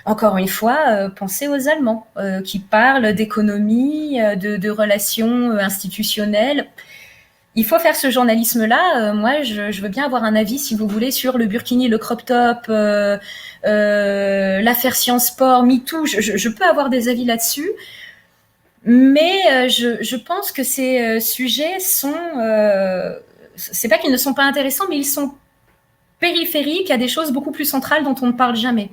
encore une fois, pensez aux Allemands, qui parlent d'économie, de relations institutionnelles. Il faut faire ce journalisme-là. Moi, je veux bien avoir un avis, si vous voulez, sur le burkini, le crop top, l'affaire Sciences Sport, MeToo. Je peux avoir des avis là-dessus. Mais je pense que ces sujets sont... c'est pas qu'ils ne sont pas intéressants, mais ils sont périphériques à des choses beaucoup plus centrales dont on ne parle jamais.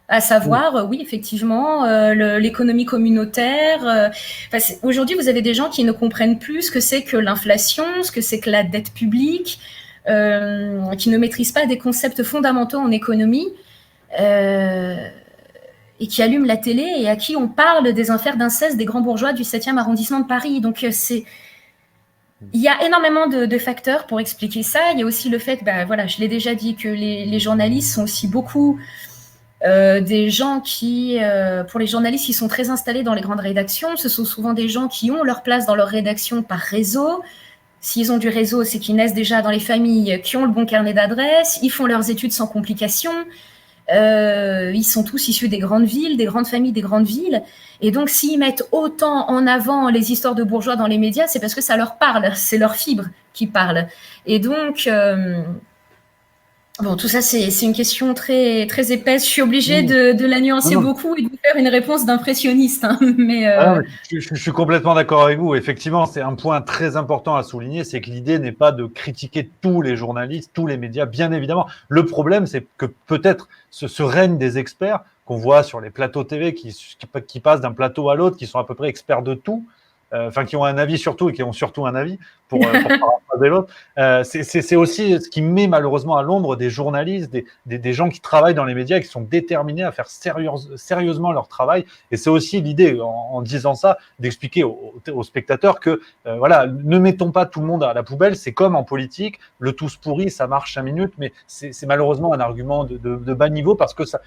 À savoir, oui, effectivement, l'économie communautaire. Aujourd'hui, vous avez des gens qui ne comprennent plus ce que c'est que l'inflation, ce que c'est que la dette publique, qui ne maîtrisent pas des concepts fondamentaux en économie. Et qui allument la télé et à qui on parle des affaires d'inceste des grands bourgeois du 7e arrondissement de Paris. Donc, il y a énormément de facteurs pour expliquer ça. Il y a aussi le fait, voilà, je l'ai déjà dit, que les journalistes sont aussi beaucoup des gens qui, pour les journalistes, ils sont très installés dans les grandes rédactions. Ce sont souvent des gens qui ont leur place dans leur rédaction par réseau. S'ils ont du réseau, c'est qu'ils naissent déjà dans les familles qui ont le bon carnet d'adresses. Ils font leurs études sans complications. Ils sont tous issus des grandes villes, des grandes familles des grandes villes. Et donc, s'ils mettent autant en avant les histoires de bourgeois dans les médias, c'est parce que ça leur parle, c'est leur fibre qui parle. Et donc, bon, tout ça, c'est une question très, très épaisse. Je suis obligée de la nuancer beaucoup et de faire une réponse d'impressionniste. Hein, mais je suis complètement d'accord avec vous. Effectivement, c'est un point très important à souligner, c'est que l'idée n'est pas de critiquer tous les journalistes, tous les médias, bien évidemment. Le problème, c'est que peut-être ce règne des experts qu'on voit sur les plateaux TV qui passent d'un plateau à l'autre, qui sont à peu près experts de tout, qui ont un avis sur tout et qui ont surtout un avis pour paraphraser l'autre. C'est aussi ce qui met malheureusement à l'ombre des journalistes, des gens qui travaillent dans les médias et qui sont déterminés à faire sérieusement leur travail. Et c'est aussi l'idée, en disant ça, d'expliquer aux spectateurs que voilà, ne mettons pas tout le monde à la poubelle. C'est comme en politique, le tous pourri, ça marche 5 minutes, mais c'est malheureusement un argument de bas niveau parce que ça...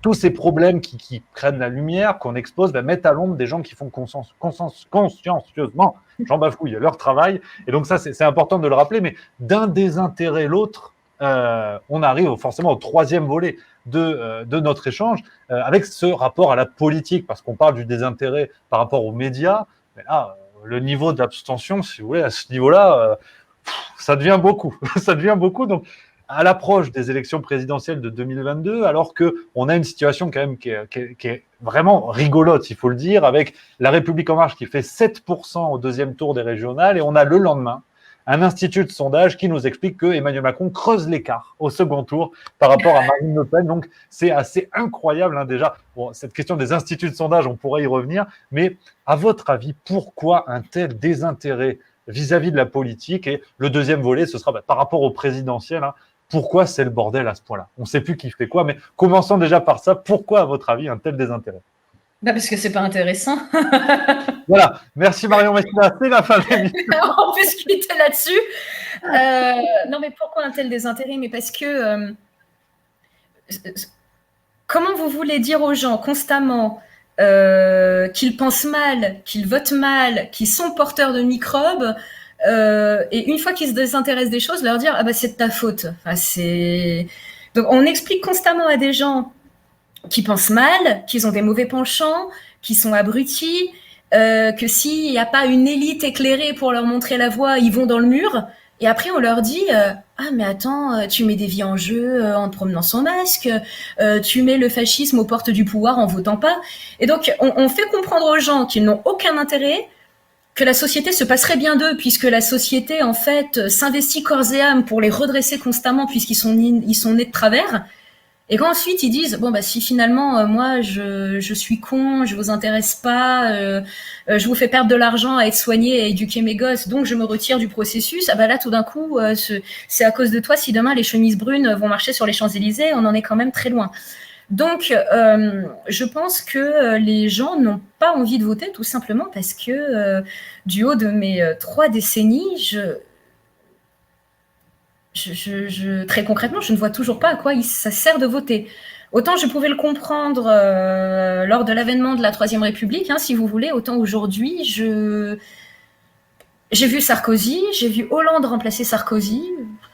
Tous ces problèmes qui prennent la lumière, qu'on expose, mettent à l'ombre des gens qui font consciencieusement, j'en bafouille, leur travail. Et donc ça, c'est important de le rappeler, mais d'un désintérêt l'autre, on arrive forcément au 3e volet de notre échange, avec ce rapport à la politique, parce qu'on parle du désintérêt par rapport aux médias, mais là, le niveau d'abstention, si vous voulez, à ce niveau-là, ça devient beaucoup. Ça devient beaucoup, donc à l'approche des élections présidentielles de 2022, alors qu'on a une situation quand même qui est vraiment rigolote, il faut le dire, avec La République En Marche qui fait 7% au 2e tour des régionales, et on a le lendemain un institut de sondage qui nous explique que Emmanuel Macron creuse l'écart au second tour par rapport à Marine Le Pen. Donc, c'est assez incroyable, hein, déjà. Bon, cette question des instituts de sondage, on pourrait y revenir, mais à votre avis, pourquoi un tel désintérêt vis-à-vis de la politique? Et le 2e volet, ce sera par rapport au présidentiel, hein. Pourquoi c'est le bordel à ce point-là? On ne sait plus qui fait quoi, mais commençons déjà par ça. Pourquoi, à votre avis, un tel désintérêt? Parce que c'est pas intéressant. Voilà, merci Marion Messina, c'est la fin de l'émission. On peut se quitter là-dessus. Non, mais pourquoi un tel désintérêt? Mais parce que comment vous voulez dire aux gens constamment qu'ils pensent mal, qu'ils votent mal, qu'ils sont porteurs de microbes, et une fois qu'ils se désintéressent des choses, leur dire c'est de ta faute. Donc on explique constamment à des gens qui pensent mal, qu'ils ont des mauvais penchants, qui sont abrutis, que s'il n'y a pas une élite éclairée pour leur montrer la voie, ils vont dans le mur. Et après, on leur dit ah mais attends, tu mets des vies en jeu en te promenant sans masque, tu mets le fascisme aux portes du pouvoir en votant pas. Et donc, on fait comprendre aux gens qu'ils n'ont aucun intérêt, que la société se passerait bien d'eux, puisque la société, en fait, s'investit corps et âme pour les redresser constamment, puisqu'ils sont nés de travers. Et quand ensuite ils disent bon bah si finalement moi je suis con, je vous intéresse pas, je vous fais perdre de l'argent à être soigné, à éduquer mes gosses, donc je me retire du processus. Ah bah là tout d'un coup c'est à cause de toi si demain les chemises brunes vont marcher sur les Champs-Élysées, on en est quand même très loin. Donc je pense que les gens n'ont pas envie de voter tout simplement parce que du haut de mes 3 décennies, très concrètement, je ne vois toujours pas à quoi ça sert de voter. Autant je pouvais le comprendre lors de l'avènement de la Troisième République, hein, si vous voulez, autant aujourd'hui, j'ai vu Sarkozy, j'ai vu Hollande remplacer Sarkozy,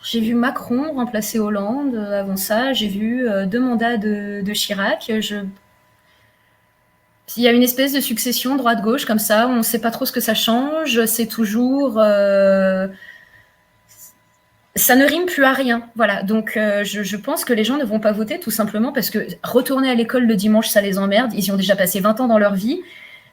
j'ai vu Macron remplacer Hollande avant ça, j'ai vu 2 mandats de Chirac. Il y a une espèce de succession droite-gauche comme ça, on ne sait pas trop ce que ça change, c'est toujours... ça ne rime plus à rien. Voilà. Donc, je pense que les gens ne vont pas voter tout simplement parce que retourner à l'école le dimanche, ça les emmerde. Ils y ont déjà passé 20 ans dans leur vie.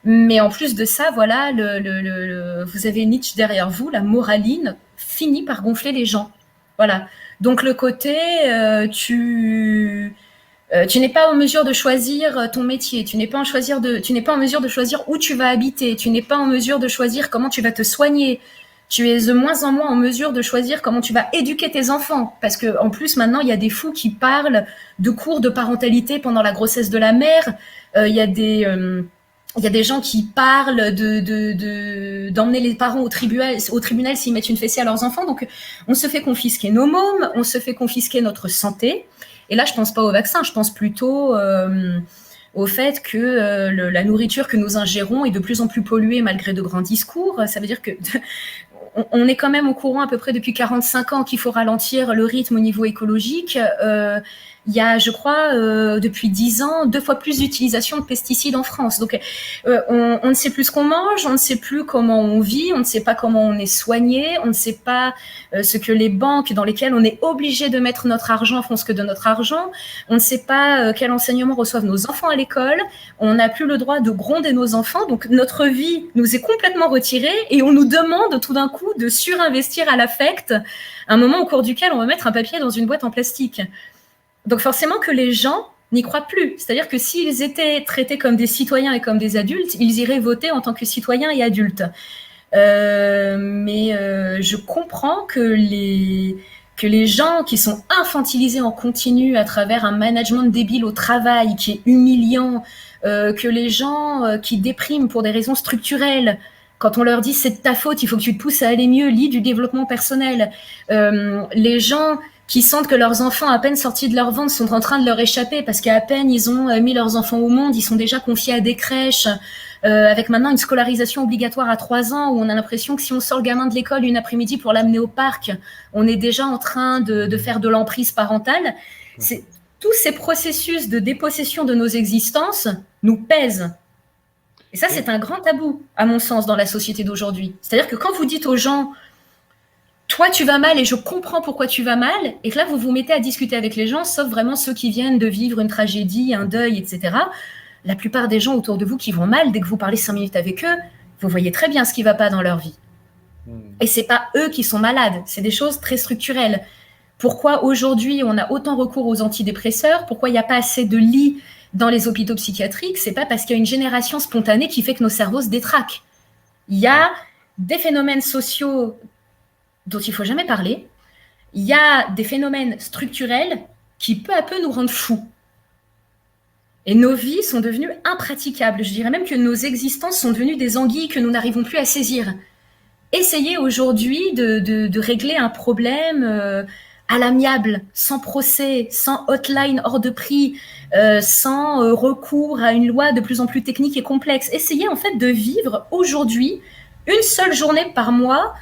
Mais en plus de ça, voilà, vous avez Nietzsche derrière vous, la moraline finit par gonfler les gens. Voilà. Donc, le côté, tu n'es pas en mesure de choisir ton métier, tu n'es pas en mesure de choisir où tu vas habiter, tu n'es pas en mesure de choisir comment tu vas te soigner. Tu es de moins en moins en mesure de choisir comment tu vas éduquer tes enfants. Parce que, en plus, maintenant, il y a des fous qui parlent de cours de parentalité pendant la grossesse de la mère. Il y a des gens qui parlent d'emmener les parents au tribunal s'ils mettent une fessée à leurs enfants. Donc, on se fait confisquer nos mômes, on se fait confisquer notre santé. Et là, je pense pas au vaccin, je pense plutôt au fait que la nourriture que nous ingérons est de plus en plus polluée malgré de grands discours. Ça veut dire que on est quand même au courant à peu près depuis 45 ans qu'il faut ralentir le rythme au niveau écologique. Il y a, je crois, depuis 10 ans, 2 fois plus d'utilisation de pesticides en France. Donc, on ne sait plus ce qu'on mange, on ne sait plus comment on vit, on ne sait pas comment on est soigné, on ne sait pas ce que les banques dans lesquelles on est obligé de mettre notre argent font ce que de notre argent. On ne sait pas quel enseignement reçoivent nos enfants à l'école. On n'a plus le droit de gronder nos enfants. Donc, notre vie nous est complètement retirée et on nous demande tout d'un coup de surinvestir à l'affect, un moment au cours duquel on va mettre un papier dans une boîte en plastique. Donc forcément que les gens n'y croient plus. C'est-à-dire que s'ils étaient traités comme des citoyens et comme des adultes, ils iraient voter en tant que citoyens et adultes. Mais je comprends que les gens qui sont infantilisés en continu à travers un management débile au travail qui est humiliant, que les gens qui dépriment pour des raisons structurelles, quand on leur dit c'est de ta faute, il faut que tu te pousses à aller mieux, lis du développement personnel, les gens qui sentent que leurs enfants, à peine sortis de leur ventre, sont en train de leur échapper parce qu'à peine ils ont mis leurs enfants au monde, ils sont déjà confiés à des crèches, avec maintenant une scolarisation obligatoire à 3 ans, où on a l'impression que si on sort le gamin de l'école une après-midi pour l'amener au parc, on est déjà en train de faire de l'emprise parentale. Tous ces processus de dépossession de nos existences nous pèsent. Et ça, c'est un grand tabou, à mon sens, dans la société d'aujourd'hui. C'est-à-dire que quand vous dites aux gens toi, tu vas mal et je comprends pourquoi tu vas mal, et que là, vous vous mettez à discuter avec les gens, sauf vraiment ceux qui viennent de vivre une tragédie, un deuil, etc. La plupart des gens autour de vous qui vont mal, dès que vous parlez 5 minutes avec eux, vous voyez très bien ce qui ne va pas dans leur vie. Et ce n'est pas eux qui sont malades, c'est des choses très structurelles. Pourquoi aujourd'hui, on a autant recours aux antidépresseurs? Pourquoi il n'y a pas assez de lits dans les hôpitaux psychiatriques? Ce n'est pas parce qu'il y a une génération spontanée qui fait que nos cerveaux se détraquent. Il y a des phénomènes sociaux dont il ne faut jamais parler. Il y a des phénomènes structurels qui, peu à peu, nous rendent fous. Et nos vies sont devenues impraticables. Je dirais même que nos existences sont devenues des anguilles que nous n'arrivons plus à saisir. Essayez aujourd'hui de régler un problème à l'amiable, sans procès, sans hotline hors de prix, sans recours à une loi de plus en plus technique et complexe. Essayez en fait de vivre aujourd'hui une seule journée par mois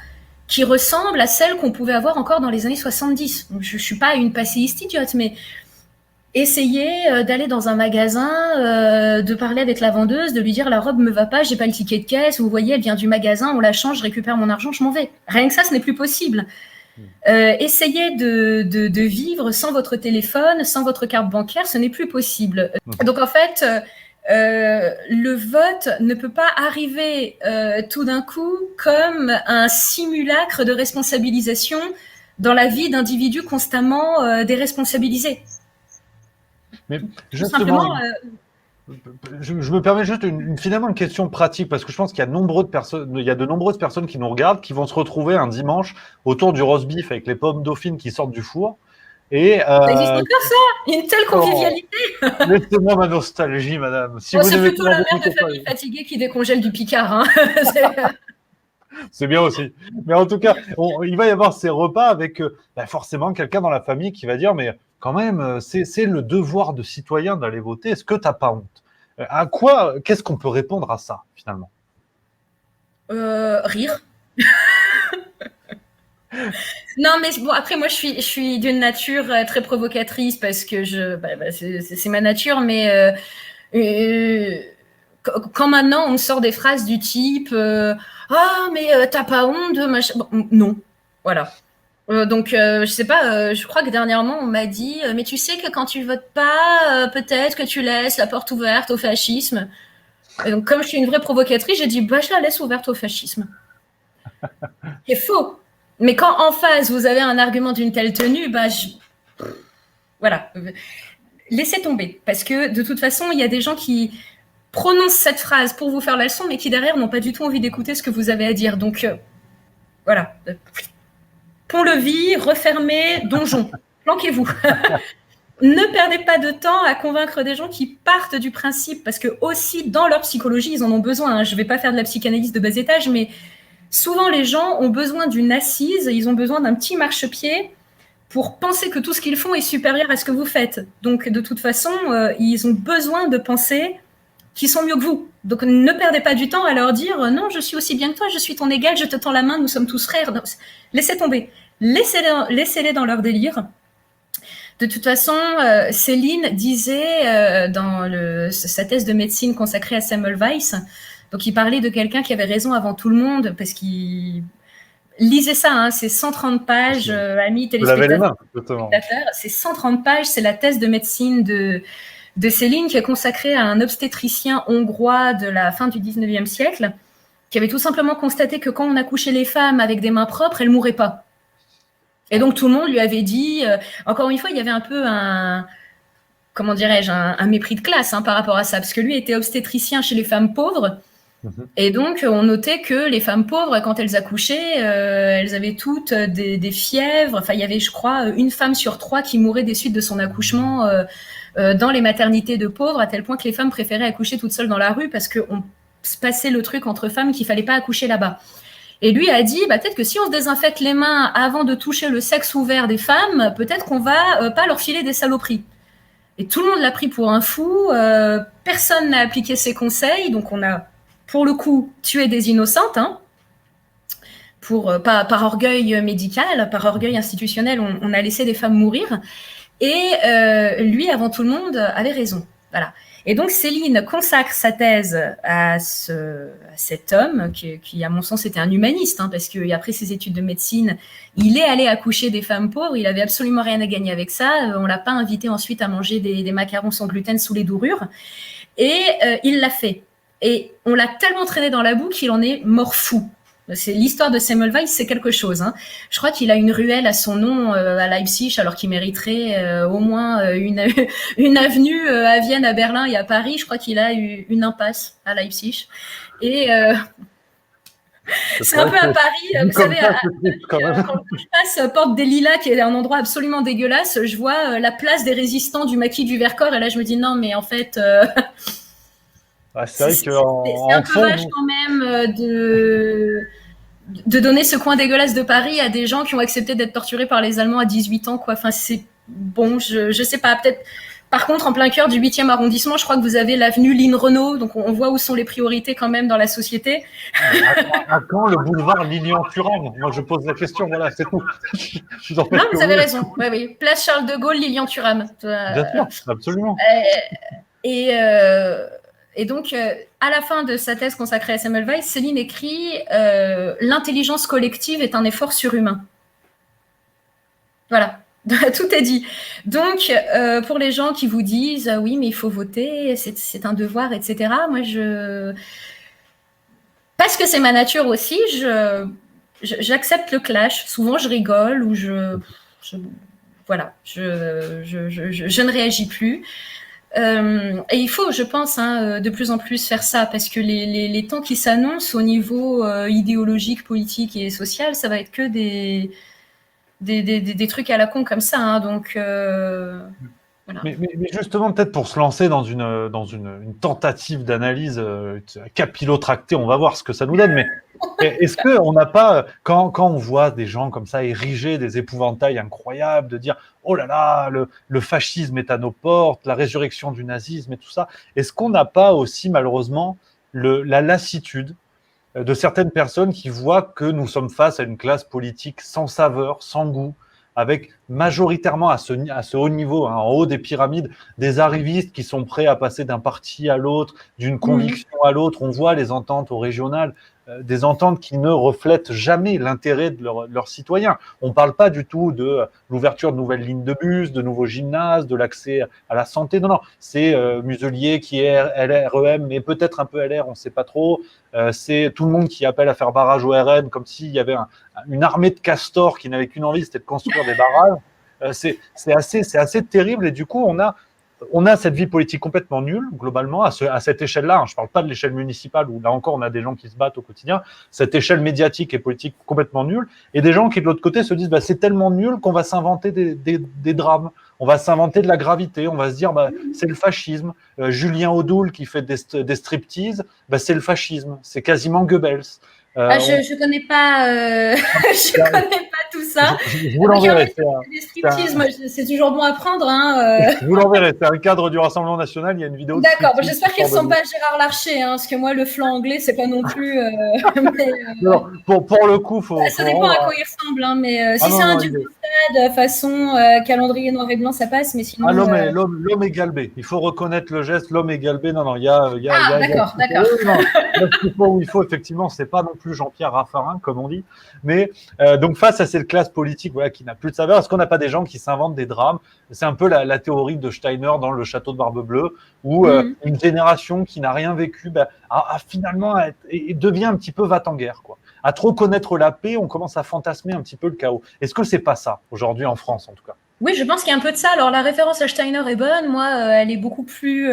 qui ressemble à celle qu'on pouvait avoir encore dans les années 70. Donc, je ne suis pas une passéiste idiote, mais essayez d'aller dans un magasin, de parler avec la vendeuse, de lui dire la robe me va pas, j'ai pas le ticket de caisse, vous voyez, elle vient du magasin, on la change, je récupère mon argent, je m'en vais. Rien que ça, ce n'est plus possible. Essayez de vivre sans votre téléphone, sans votre carte bancaire, ce n'est plus possible. Donc en fait, le vote ne peut pas arriver tout d'un coup comme un simulacre de responsabilisation dans la vie d'individus constamment déresponsabilisés. Mais Tout justement, simplement, je me permets juste finalement une question pratique, parce que je pense qu'il y a de nombreuses personnes qui nous regardent, qui vont se retrouver un dimanche autour du roast beef avec les pommes dauphines qui sortent du four. Et ça existe encore ça, une telle convivialité. laissez-moi ma nostalgie, madame. Si Bon, vous c'est n'aimez plutôt pas la la mère de bouffe, famille fatiguée qui décongèle du Picard. Hein. c'est bien aussi. Mais en tout cas, il va y avoir ces repas avec forcément quelqu'un dans la famille qui va dire, mais quand même, c'est le devoir de citoyen d'aller voter. Est-ce que tu n'as pas honte? Qu'est-ce qu'on peut répondre à ça, finalement? Rire. Non, mais bon, après, moi, je suis d'une nature très provocatrice parce que c'est ma nature, mais quand maintenant on me sort des phrases du type ah, mais t'as pas honte de machin. Bon, non, voilà. Donc, je sais pas, je crois que dernièrement on m'a dit mais tu sais que quand tu votes pas, peut-être que tu laisses la porte ouverte au fascisme. Et donc, comme je suis une vraie provocatrice, j'ai dit bah, je la laisse ouverte au fascisme. C'est faux. Mais quand en face vous avez un argument d'une telle tenue, bah voilà, laissez tomber. Parce que de toute façon, il y a des gens qui prononcent cette phrase pour vous faire la leçon, mais qui derrière n'ont pas du tout envie d'écouter ce que vous avez à dire. Donc voilà, pont-levis, refermez, donjon, planquez-vous. Ne perdez pas de temps à convaincre des gens qui partent du principe, parce que aussi dans leur psychologie, ils en ont besoin. Hein. Je ne vais pas faire de la psychanalyse de bas étage, mais souvent les gens ont besoin d'une assise, ils ont besoin d'un petit marchepied pour penser que tout ce qu'ils font est supérieur à ce que vous faites. Donc de toute façon, ils ont besoin de penser qu'ils sont mieux que vous. Donc ne perdez pas du temps à leur dire non, je suis aussi bien que toi, je suis ton égal, je te tends la main, nous sommes tous frères. Non, laissez tomber. Laissez-les dans leur délire. De toute façon, Céline disait dans sa thèse de médecine consacrée à Samuel Weiss, donc il parlait de quelqu'un qui avait raison avant tout le monde, parce qu'il lisait ça, hein, c'est 130 pages, amis téléspectateurs, c'est 130 pages, c'est la thèse de médecine de Céline qui est consacrée à un obstétricien hongrois de la fin du 19e siècle, qui avait tout simplement constaté que quand on accouchait les femmes avec des mains propres, elles ne mouraient pas. Et donc tout le monde lui avait dit, encore une fois, il y avait un peu un mépris de classe par rapport à ça, parce que lui était obstétricien chez les femmes pauvres, et donc on notait que les femmes pauvres, quand elles accouchaient, elles avaient toutes des fièvres, enfin il y avait, je crois, une femme sur 3 qui mourait des suites de son accouchement dans les maternités de pauvres, à tel point que les femmes préféraient accoucher toutes seules dans la rue, parce qu'on se passait le truc entre femmes qu'il fallait pas accoucher là-bas. Et lui a dit, peut-être que si on se désinfecte les mains avant de toucher le sexe ouvert des femmes, peut-être qu'on va pas leur filer des saloperies. Et tout le monde l'a pris pour un fou, personne n'a appliqué ses conseils, donc on a, pour le coup, tué des innocentes, par orgueil médical, par orgueil institutionnel, on a laissé des femmes mourir. Et lui, avant tout le monde, avait raison. Voilà. Et donc Céline consacre sa thèse à cet homme qui, à mon sens, était un humaniste, parce qu'après ses études de médecine, il est allé accoucher des femmes pauvres, il avait absolument rien à gagner avec ça, on l'a pas invité ensuite à manger des macarons sans gluten sous les dorures, et il l'a fait. Et on l'a tellement traîné dans la boue qu'il en est mort fou. C'est l'histoire de Samuel Weiss, c'est quelque chose. Je crois qu'il a une ruelle à son nom à Leipzig, alors qu'il mériterait au moins une avenue à Vienne, à Berlin et à Paris. Je crois qu'il a eu une impasse à Leipzig. Et c'est un peu à Paris, vous savez, quand je passe Porte des Lilas, qui est un endroit absolument dégueulasse, je vois la place des résistants du maquis du Vercors, et là je me dis non, mais en fait... c'est vrai c'est un peu vache quand même de donner ce coin dégueulasse de Paris à des gens qui ont accepté d'être torturés par les Allemands à 18 ans, quoi. Enfin, c'est bon, je sais pas, peut-être Par contre, en plein cœur du 8e arrondissement, je crois que vous avez l'avenue Line-Renault, donc on voit où sont les priorités quand même dans la société. À quand le boulevard Lilian-Thuram? Moi, je pose la question, voilà, c'est tout. Non, vous avez raison. Oui, oui. Place Charles de Gaulle, Lilian-Thuram. Bien sûr, absolument. Et donc, à la fin de sa thèse consacrée à Semmelweis, Céline écrit l'intelligence collective est un effort surhumain. Voilà. Tout est dit. Donc, pour les gens qui vous disent oui, mais il faut voter, c'est un devoir, etc. Moi, parce que c'est ma nature aussi, j'accepte le clash. Souvent, je rigole ou voilà, je ne réagis plus. Et il faut, je pense, de plus en plus faire ça parce que les temps qui s'annoncent au niveau idéologique, politique et social, ça va être que des trucs à la con comme ça. Donc, voilà. Mais justement, peut-être pour se lancer dans une tentative d'analyse capillotractée, on va voir ce que ça nous donne. Mais est-ce qu'on n'a pas, quand on voit des gens comme ça ériger des épouvantails incroyables, de dire oh là là, le fascisme est à nos portes, la résurrection du nazisme et tout ça, est-ce qu'on n'a pas aussi malheureusement la lassitude de certaines personnes qui voient que nous sommes face à une classe politique sans saveur, sans goût, avec majoritairement à ce haut niveau, en haut des pyramides, des arrivistes qui sont prêts à passer d'un parti à l'autre, d'une conviction à l'autre. On voit les ententes au régional, des ententes qui ne reflètent jamais l'intérêt de leurs citoyens. On ne parle pas du tout de l'ouverture de nouvelles lignes de bus, de nouveaux gymnases, de l'accès à la santé. Non, c'est Muselier qui est REM, mais peut-être un peu LR, on ne sait pas trop. C'est tout le monde qui appelle à faire barrage au RN, comme s'il y avait une armée de castors qui n'avait qu'une envie, c'était de construire des barrages. C'est assez terrible et du coup, on a cette vie politique complètement nulle, globalement, à cette échelle-là. Je ne parle pas de l'échelle municipale, où là encore, on a des gens qui se battent au quotidien. Cette échelle médiatique et politique complètement nulle. Et des gens qui, de l'autre côté, se disent c'est tellement nul qu'on va s'inventer des drames. On va s'inventer de la gravité. On va se dire c'est le fascisme. Julien Audoul qui fait des striptease, c'est le fascisme. C'est quasiment Goebbels. Je ne connais pas, je connais pas tout ça. Je vous l'enverrai. C'est toujours bon à prendre. Je vous l'enverrai. C'est un cadre du Rassemblement national. Il y a une vidéo. D'accord. J'espère qu'ils ne sont pas Gérard Larcher, parce que moi, le flanc anglais, c'est pas non plus. Non, pour le coup, ça dépend à quoi il ressemble. Mais si c'est un du stade façon calendrier noir et blanc, ça passe. Mais sinon. L'homme est galbé. Il faut reconnaître le geste. L'homme est galbé. Non, il y a. D'accord. Où il faut effectivement, c'est pas non plus Jean-Pierre Raffarin, comme on dit. Mais donc face à cette classe politique qui n'a plus de saveur, est-ce qu'on n'a pas des gens qui s'inventent des drames? C'est un peu la théorie de Steiner dans Le Château de Barbe-Bleue, où une génération qui n'a rien vécu finalement devient un petit peu va-t-en-guerre. À trop connaître la paix, on commence à fantasmer un petit peu le chaos. Est-ce que c'est pas ça, aujourd'hui en France en tout cas? Oui, je pense qu'il y a un peu de ça. Alors, la référence à Steiner est bonne. Moi, elle est beaucoup plus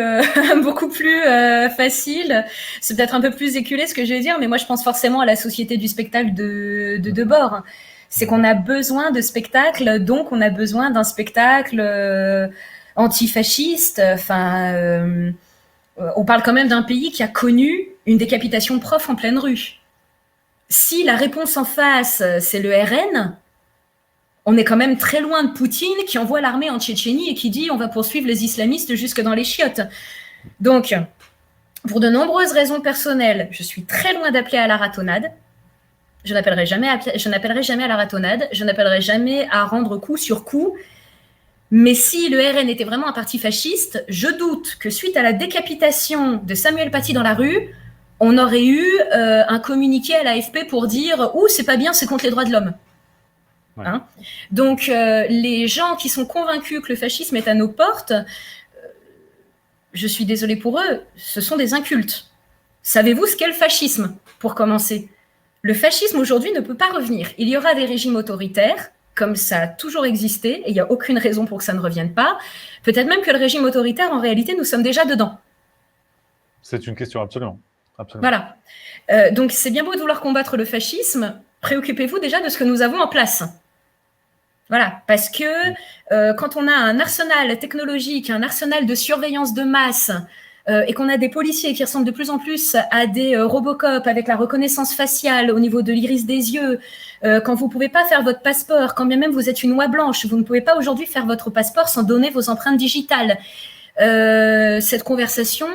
facile. C'est peut-être un peu plus éculé ce que je vais dire, mais moi, je pense forcément à la société du spectacle de Debord. C'est qu'on a besoin de spectacles, donc on a besoin d'un spectacle antifasciste. On parle quand même d'un pays qui a connu une décapitation de profs en pleine rue. Si la réponse en face, c'est le RN, on est quand même très loin de Poutine qui envoie l'armée en Tchétchénie et qui dit on va poursuivre les islamistes jusque dans les chiottes. Donc, pour de nombreuses raisons personnelles, je suis très loin d'appeler à la ratonnade. Je n'appellerai jamais à la ratonnade. Je n'appellerai jamais à rendre coup sur coup. Mais si le RN était vraiment un parti fasciste, je doute que suite à la décapitation de Samuel Paty dans la rue, on aurait eu un communiqué à l'AFP pour dire « Ouh, c'est pas bien, c'est contre les droits de l'homme ». Ouais. Donc, les gens qui sont convaincus que le fascisme est à nos portes, je suis désolée pour eux, ce sont des incultes. Savez-vous ce qu'est le fascisme, pour commencer? Le fascisme, aujourd'hui, ne peut pas revenir. Il y aura des régimes autoritaires, comme ça a toujours existé, et il n'y a aucune raison pour que ça ne revienne pas. Peut-être même que le régime autoritaire, en réalité, nous sommes déjà dedans. C'est une question, absolument. Voilà. Donc, c'est bien beau de vouloir combattre le fascisme. Préoccupez-vous déjà de ce que nous avons en place. Voilà, parce que quand on a un arsenal technologique, un arsenal de surveillance de masse, et qu'on a des policiers qui ressemblent de plus en plus à des Robocop avec la reconnaissance faciale au niveau de l'iris des yeux, quand vous ne pouvez pas faire votre passeport, quand bien même vous êtes une oie blanche, vous ne pouvez pas aujourd'hui faire votre passeport sans donner vos empreintes digitales. Cette conversation,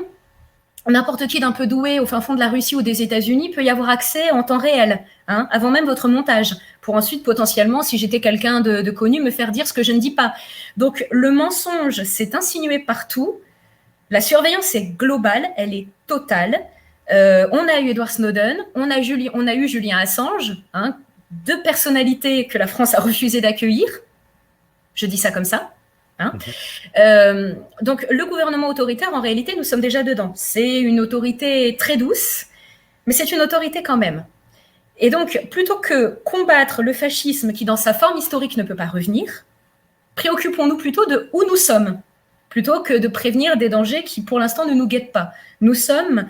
n'importe qui d'un peu doué au fin fond de la Russie ou des États-Unis peut y avoir accès en temps réel, hein, avant même votre montage, pour ensuite potentiellement, si j'étais quelqu'un de connu, me faire dire ce que je ne dis pas. Donc le mensonge s'est insinué partout. La surveillance est globale, elle est totale. On a eu Edward Snowden, on a eu Julian Assange, hein, 2 personnalités que la France a refusé d'accueillir. Je dis ça comme ça. Hein. Donc le gouvernement autoritaire, en réalité, nous sommes déjà dedans. C'est une autorité très douce, mais c'est une autorité quand même. Et donc, plutôt que combattre le fascisme qui, dans sa forme historique, ne peut pas revenir, préoccupons-nous plutôt de où nous sommes, plutôt que de prévenir des dangers qui, pour l'instant, ne nous guettent pas. Nous sommes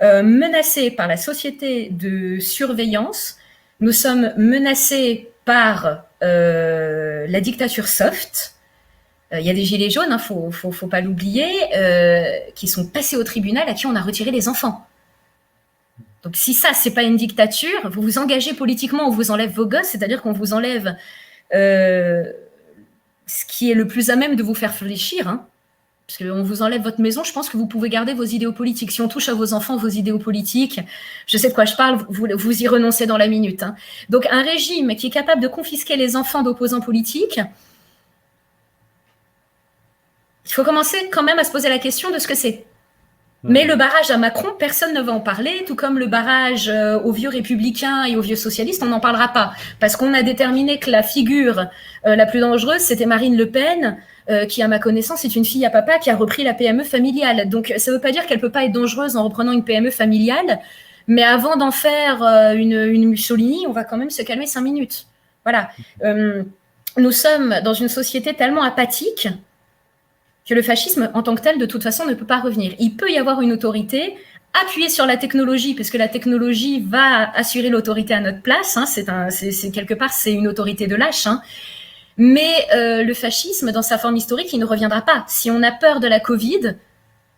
menacés par la société de surveillance, nous sommes menacés par la dictature soft. Il y a des gilets jaunes, faut pas l'oublier, qui sont passés au tribunal, à qui on a retiré les enfants. Donc si ça, c'est pas une dictature, vous vous engagez politiquement, on vous enlève vos gosses, c'est-à-dire qu'on vous enlève ce qui est le plus à même de vous faire fléchir, hein. Parce qu'on vous enlève votre maison, je pense que vous pouvez garder vos idéaux politiques. Si on touche à vos enfants, vos idéaux politiques, je sais de quoi je parle, vous y renoncez dans la minute, hein. Donc un régime qui est capable de confisquer les enfants d'opposants politiques, il faut commencer quand même à se poser la question de ce que c'est. Mais le barrage à Macron, personne ne va en parler, tout comme le barrage aux vieux républicains et aux vieux socialistes, on n'en parlera pas. Parce qu'on a déterminé que la figure la plus dangereuse, c'était Marine Le Pen, qui, à ma connaissance, est une fille à papa qui a repris la PME familiale. Donc, ça ne veut pas dire qu'elle ne peut pas être dangereuse en reprenant une PME familiale, mais avant d'en faire une Mussolini, on va quand même se calmer 5 minutes. Voilà. Nous sommes dans une société tellement apathique que le fascisme, en tant que tel, de toute façon, ne peut pas revenir. Il peut y avoir une autorité appuyée sur la technologie, parce que la technologie va assurer l'autorité à notre place, hein, c'est quelque part, c'est une autorité de lâche, hein. Mais le fascisme, dans sa forme historique, il ne reviendra pas. Si on a peur de la Covid,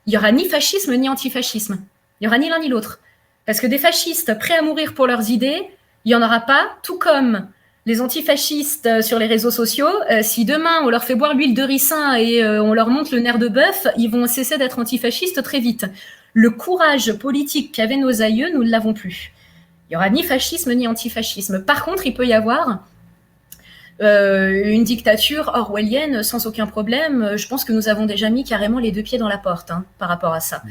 il n'y aura ni fascisme ni antifascisme. Il n'y aura ni l'un ni l'autre. Parce que des fascistes prêts à mourir pour leurs idées, il n'y en aura pas, tout comme les antifascistes sur les réseaux sociaux, si demain on leur fait boire l'huile de ricin et on leur montre le nerf de bœuf, ils vont cesser d'être antifascistes très vite. Le courage politique qu'avaient nos aïeux, nous ne l'avons plus. Il n'y aura ni fascisme ni antifascisme. Par contre, il peut y avoir une dictature orwellienne sans aucun problème. Je pense que nous avons déjà mis carrément les 2 pieds dans la porte, hein, par rapport à ça.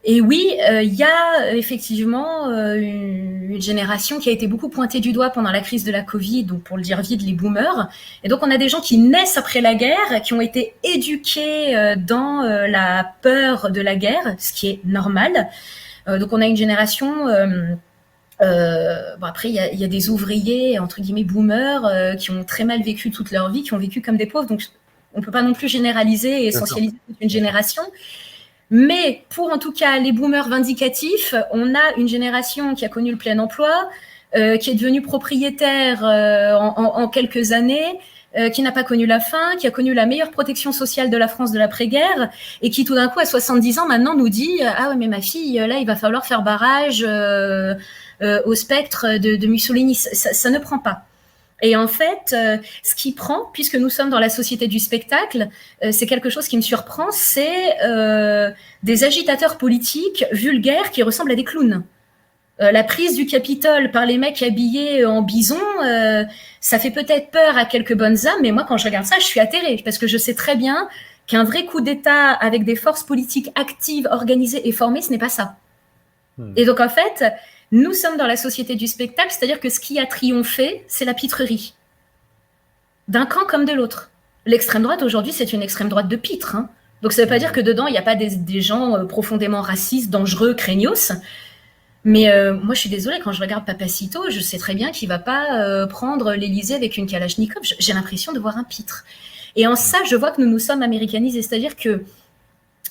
Et oui, il y a effectivement une génération qui a été beaucoup pointée du doigt pendant la crise de la Covid, donc pour le dire vite, les boomers. Et donc on a des gens qui naissent après la guerre, qui ont été éduqués dans la peur de la guerre, ce qui est normal. Donc on a une génération... bon après, il y a des ouvriers, entre guillemets, boomers, qui ont très mal vécu toute leur vie, qui ont vécu comme des pauvres. Donc on ne peut pas non plus généraliser et essentialiser toute une génération. Mais pour en tout cas les boomers vindicatifs, on a une génération qui a connu le plein emploi, qui est devenue propriétaire en quelques années, qui n'a pas connu la faim, qui a connu la meilleure protection sociale de la France de l'après-guerre, et qui tout d'un coup à 70 ans maintenant nous dit « Ah ouais mais ma fille, là il va falloir faire barrage au spectre de Mussolini ». Ça ne prend pas. Et en fait, ce qui prend, puisque nous sommes dans la société du spectacle, c'est quelque chose qui me surprend, c'est des agitateurs politiques vulgaires qui ressemblent à des clowns. La prise du Capitole par les mecs habillés en bison, ça fait peut-être peur à quelques bonnes âmes, mais moi quand je regarde ça, je suis atterrée, parce que je sais très bien qu'un vrai coup d'État avec des forces politiques actives, organisées et formées, ce n'est pas ça. Et donc en fait... Nous sommes dans la société du spectacle, c'est-à-dire que ce qui a triomphé, c'est la pitrerie. D'un camp comme de l'autre. L'extrême droite, aujourd'hui, c'est une extrême droite de pitre, hein. Donc ça ne veut pas dire que dedans, il n'y a pas des gens profondément racistes, dangereux, craignos. Mais moi, je suis désolée, quand je regarde Papacito, je sais très bien qu'il ne va pas prendre l'Élysée avec une Kalachnikov. J'ai l'impression de voir un pitre. Et en ça, je vois que nous nous sommes américanisés, c'est-à-dire que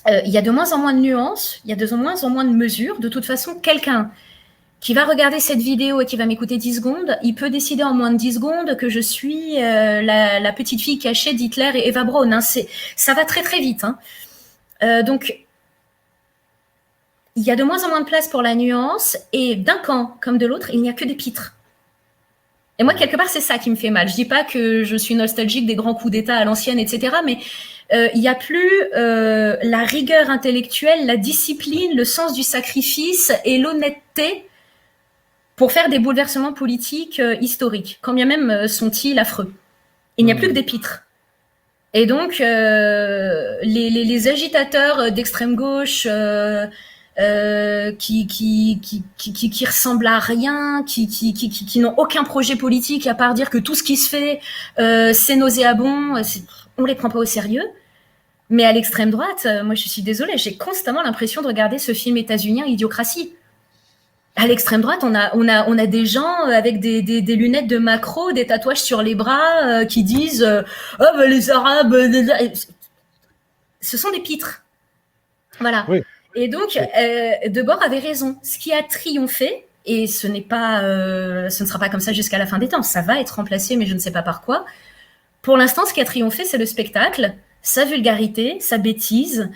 il y a de moins en moins de nuances, il y a de moins en moins de mesures. De toute façon, quelqu'un qui va regarder cette vidéo et qui va m'écouter 10 secondes, il peut décider en moins de 10 secondes que je suis la petite fille cachée d'Hitler et Eva Braun, hein. Ça va très très vite, hein. Donc, il y a de moins en moins de place pour la nuance, et d'un camp comme de l'autre, il n'y a que des pitres. Et moi, quelque part, c'est ça qui me fait mal. Je dis pas que je suis nostalgique des grands coups d'État à l'ancienne, etc., mais il n'y a plus la rigueur intellectuelle, la discipline, le sens du sacrifice et l'honnêteté pour faire des bouleversements politiques historiques, quand bien même sont-ils affreux. Il n'y a plus que des pitres. Et donc, les agitateurs d'extrême gauche qui ressemblent à rien, qui n'ont aucun projet politique à part dire que tout ce qui se fait, c'est nauséabond, on les prend pas au sérieux. Mais à l'extrême droite, moi je suis désolée, j'ai constamment l'impression de regarder ce film états-unien Idiocratie. À l'extrême droite, on a des gens avec des lunettes de macro, des tatouages sur les bras qui disent oh, ben, les Arabes, ce sont des pitres. Voilà. Oui. Et donc, Debord avait raison. Ce qui a triomphé, et ce ne sera pas comme ça jusqu'à la fin des temps, ça va être remplacé, mais je ne sais pas par quoi. Pour l'instant, ce qui a triomphé, c'est le spectacle, sa vulgarité, sa bêtise,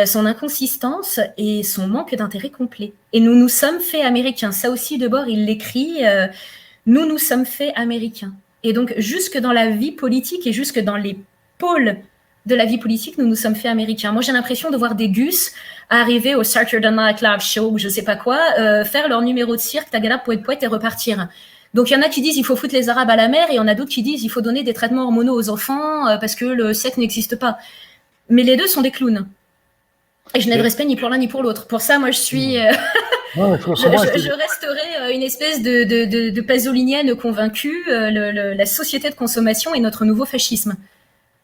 son inconsistance et son manque d'intérêt complet. Et nous sommes faits américains. Ça aussi, Debord, il l'écrit, nous sommes faits américains. Et donc, jusque dans la vie politique et jusque dans les pôles de la vie politique, nous sommes faits américains. Moi, j'ai l'impression de voir des gus arriver au Saturday Night Live Show ou je sais pas quoi, faire leur numéro de cirque, tagada, poète et repartir. Donc, il y en a qui disent il faut foutre les Arabes à la mer et il y en a d'autres qui disent il faut donner des traitements hormonaux aux enfants parce que le sexe n'existe pas. Mais les deux sont des clowns. Et je n'ai de respect ni pour l'un ni pour l'autre. Pour ça, moi, je suis... je resterai une espèce de pasolinienne convaincue. La société de consommation est notre nouveau fascisme.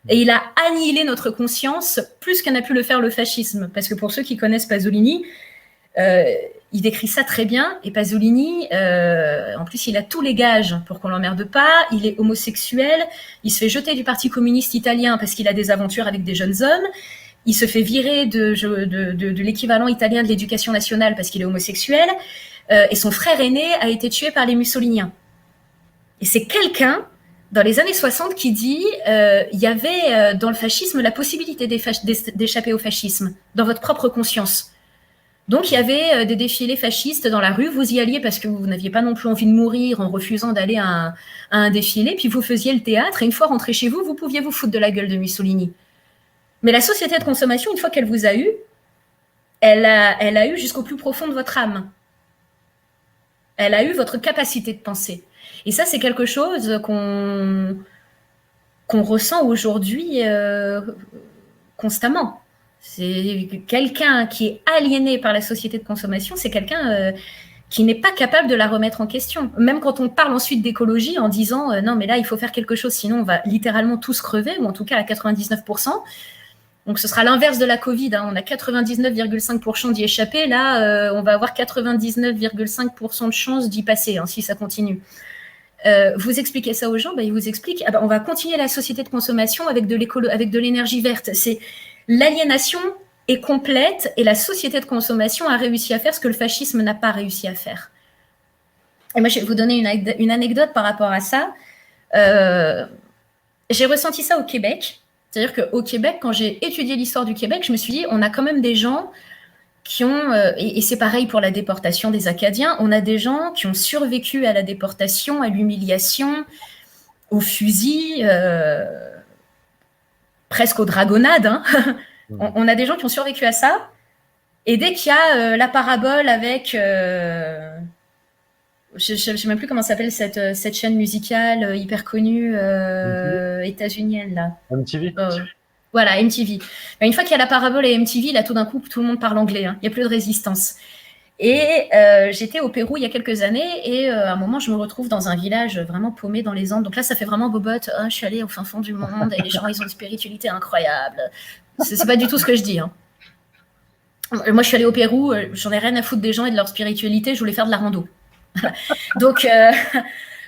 Et il a annihilé notre conscience plus qu'en a pu le faire le fascisme. Parce que pour ceux qui connaissent Pasolini, il décrit ça très bien. Et Pasolini, en plus, il a tous les gages pour qu'on l'emmerde pas. Il est homosexuel. Il se fait jeter du Parti communiste italien parce qu'il a des aventures avec des jeunes hommes. Il se fait virer de l'équivalent italien de l'éducation nationale parce qu'il est homosexuel. Et son frère aîné a été tué par les mussoliniens. Et c'est quelqu'un, dans les années 60, qui dit il y avait dans le fascisme la possibilité d'échapper au fascisme, dans votre propre conscience. Donc, il y avait des défilés fascistes dans la rue. Vous y alliez parce que vous n'aviez pas non plus envie de mourir en refusant d'aller à un défilé. Puis, vous faisiez le théâtre. Et une fois rentré chez vous, vous pouviez vous foutre de la gueule de Mussolini. Mais la société de consommation, une fois qu'elle vous a eu, elle a eu jusqu'au plus profond de votre âme. Elle a eu votre capacité de penser. Et ça, c'est quelque chose qu'on ressent aujourd'hui constamment. C'est quelqu'un qui est aliéné par la société de consommation, c'est quelqu'un qui n'est pas capable de la remettre en question. Même quand on parle ensuite d'écologie en disant non, mais là, il faut faire quelque chose, sinon on va littéralement tous crever, ou en tout cas à 99%. Donc, ce sera l'inverse de la Covid. Hein. On a 99,5% d'y échapper. Là, on va avoir 99,5% de chances d'y passer, hein, si ça continue. Vous expliquez ça aux gens, ils vous expliquent on va continuer la société de consommation avec de l'énergie verte. C'est l'aliénation est complète et la société de consommation a réussi à faire ce que le fascisme n'a pas réussi à faire. Et moi, je vais vous donner une anecdote par rapport à ça. J'ai ressenti ça au Québec. C'est-à-dire qu'au Québec, quand j'ai étudié l'histoire du Québec, je me suis dit, on a quand même des gens qui ont, et c'est pareil pour la déportation des Acadiens, on a des gens qui ont survécu à la déportation, à l'humiliation, au fusil, presque aux dragonnades. Hein. On a des gens qui ont survécu à ça. Et dès qu'il y a la parabole avec... je ne sais même plus comment s'appelle cette chaîne musicale hyper connue états-unienne là. MTV. Voilà, MTV. Une fois qu'il y a la parabole et MTV, là tout d'un coup tout le monde parle anglais. Il n'y a plus de résistance. Et j'étais au Pérou il y a quelques années et à un moment je me retrouve dans un village vraiment paumé dans les Andes. Donc là ça fait vraiment bobotte. Je suis allée au fin fond du monde et les gens ils ont une spiritualité incroyable. C'est pas du tout ce que je dis. Hein. Moi je suis allée au Pérou, j'en ai rien à foutre des gens et de leur spiritualité. Je voulais faire de la rando. Donc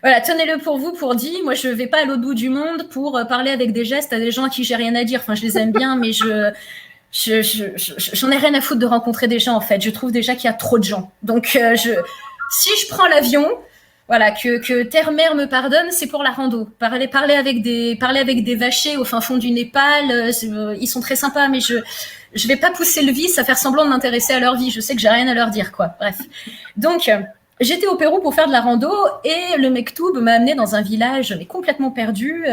voilà, tenez-le pour vous pour dire, moi je vais pas à l'autre bout du monde pour parler avec des gestes à des gens à qui j'ai rien à dire. Enfin, je les aime bien, mais j'en ai rien à foutre de rencontrer des gens en fait. Je trouve déjà qu'il y a trop de gens. Donc si je prends l'avion, Voilà, que terre-mère me pardonne, c'est pour la rando. Parler avec des vachers au fin fond du Népal, ils sont très sympas, mais je vais pas pousser le vice à faire semblant de m'intéresser à leur vie. Je sais que j'ai rien à leur dire, quoi. Bref. Donc, j'étais au Pérou pour faire de la rando et le Mektoub m'a amené dans un village mais complètement perdu.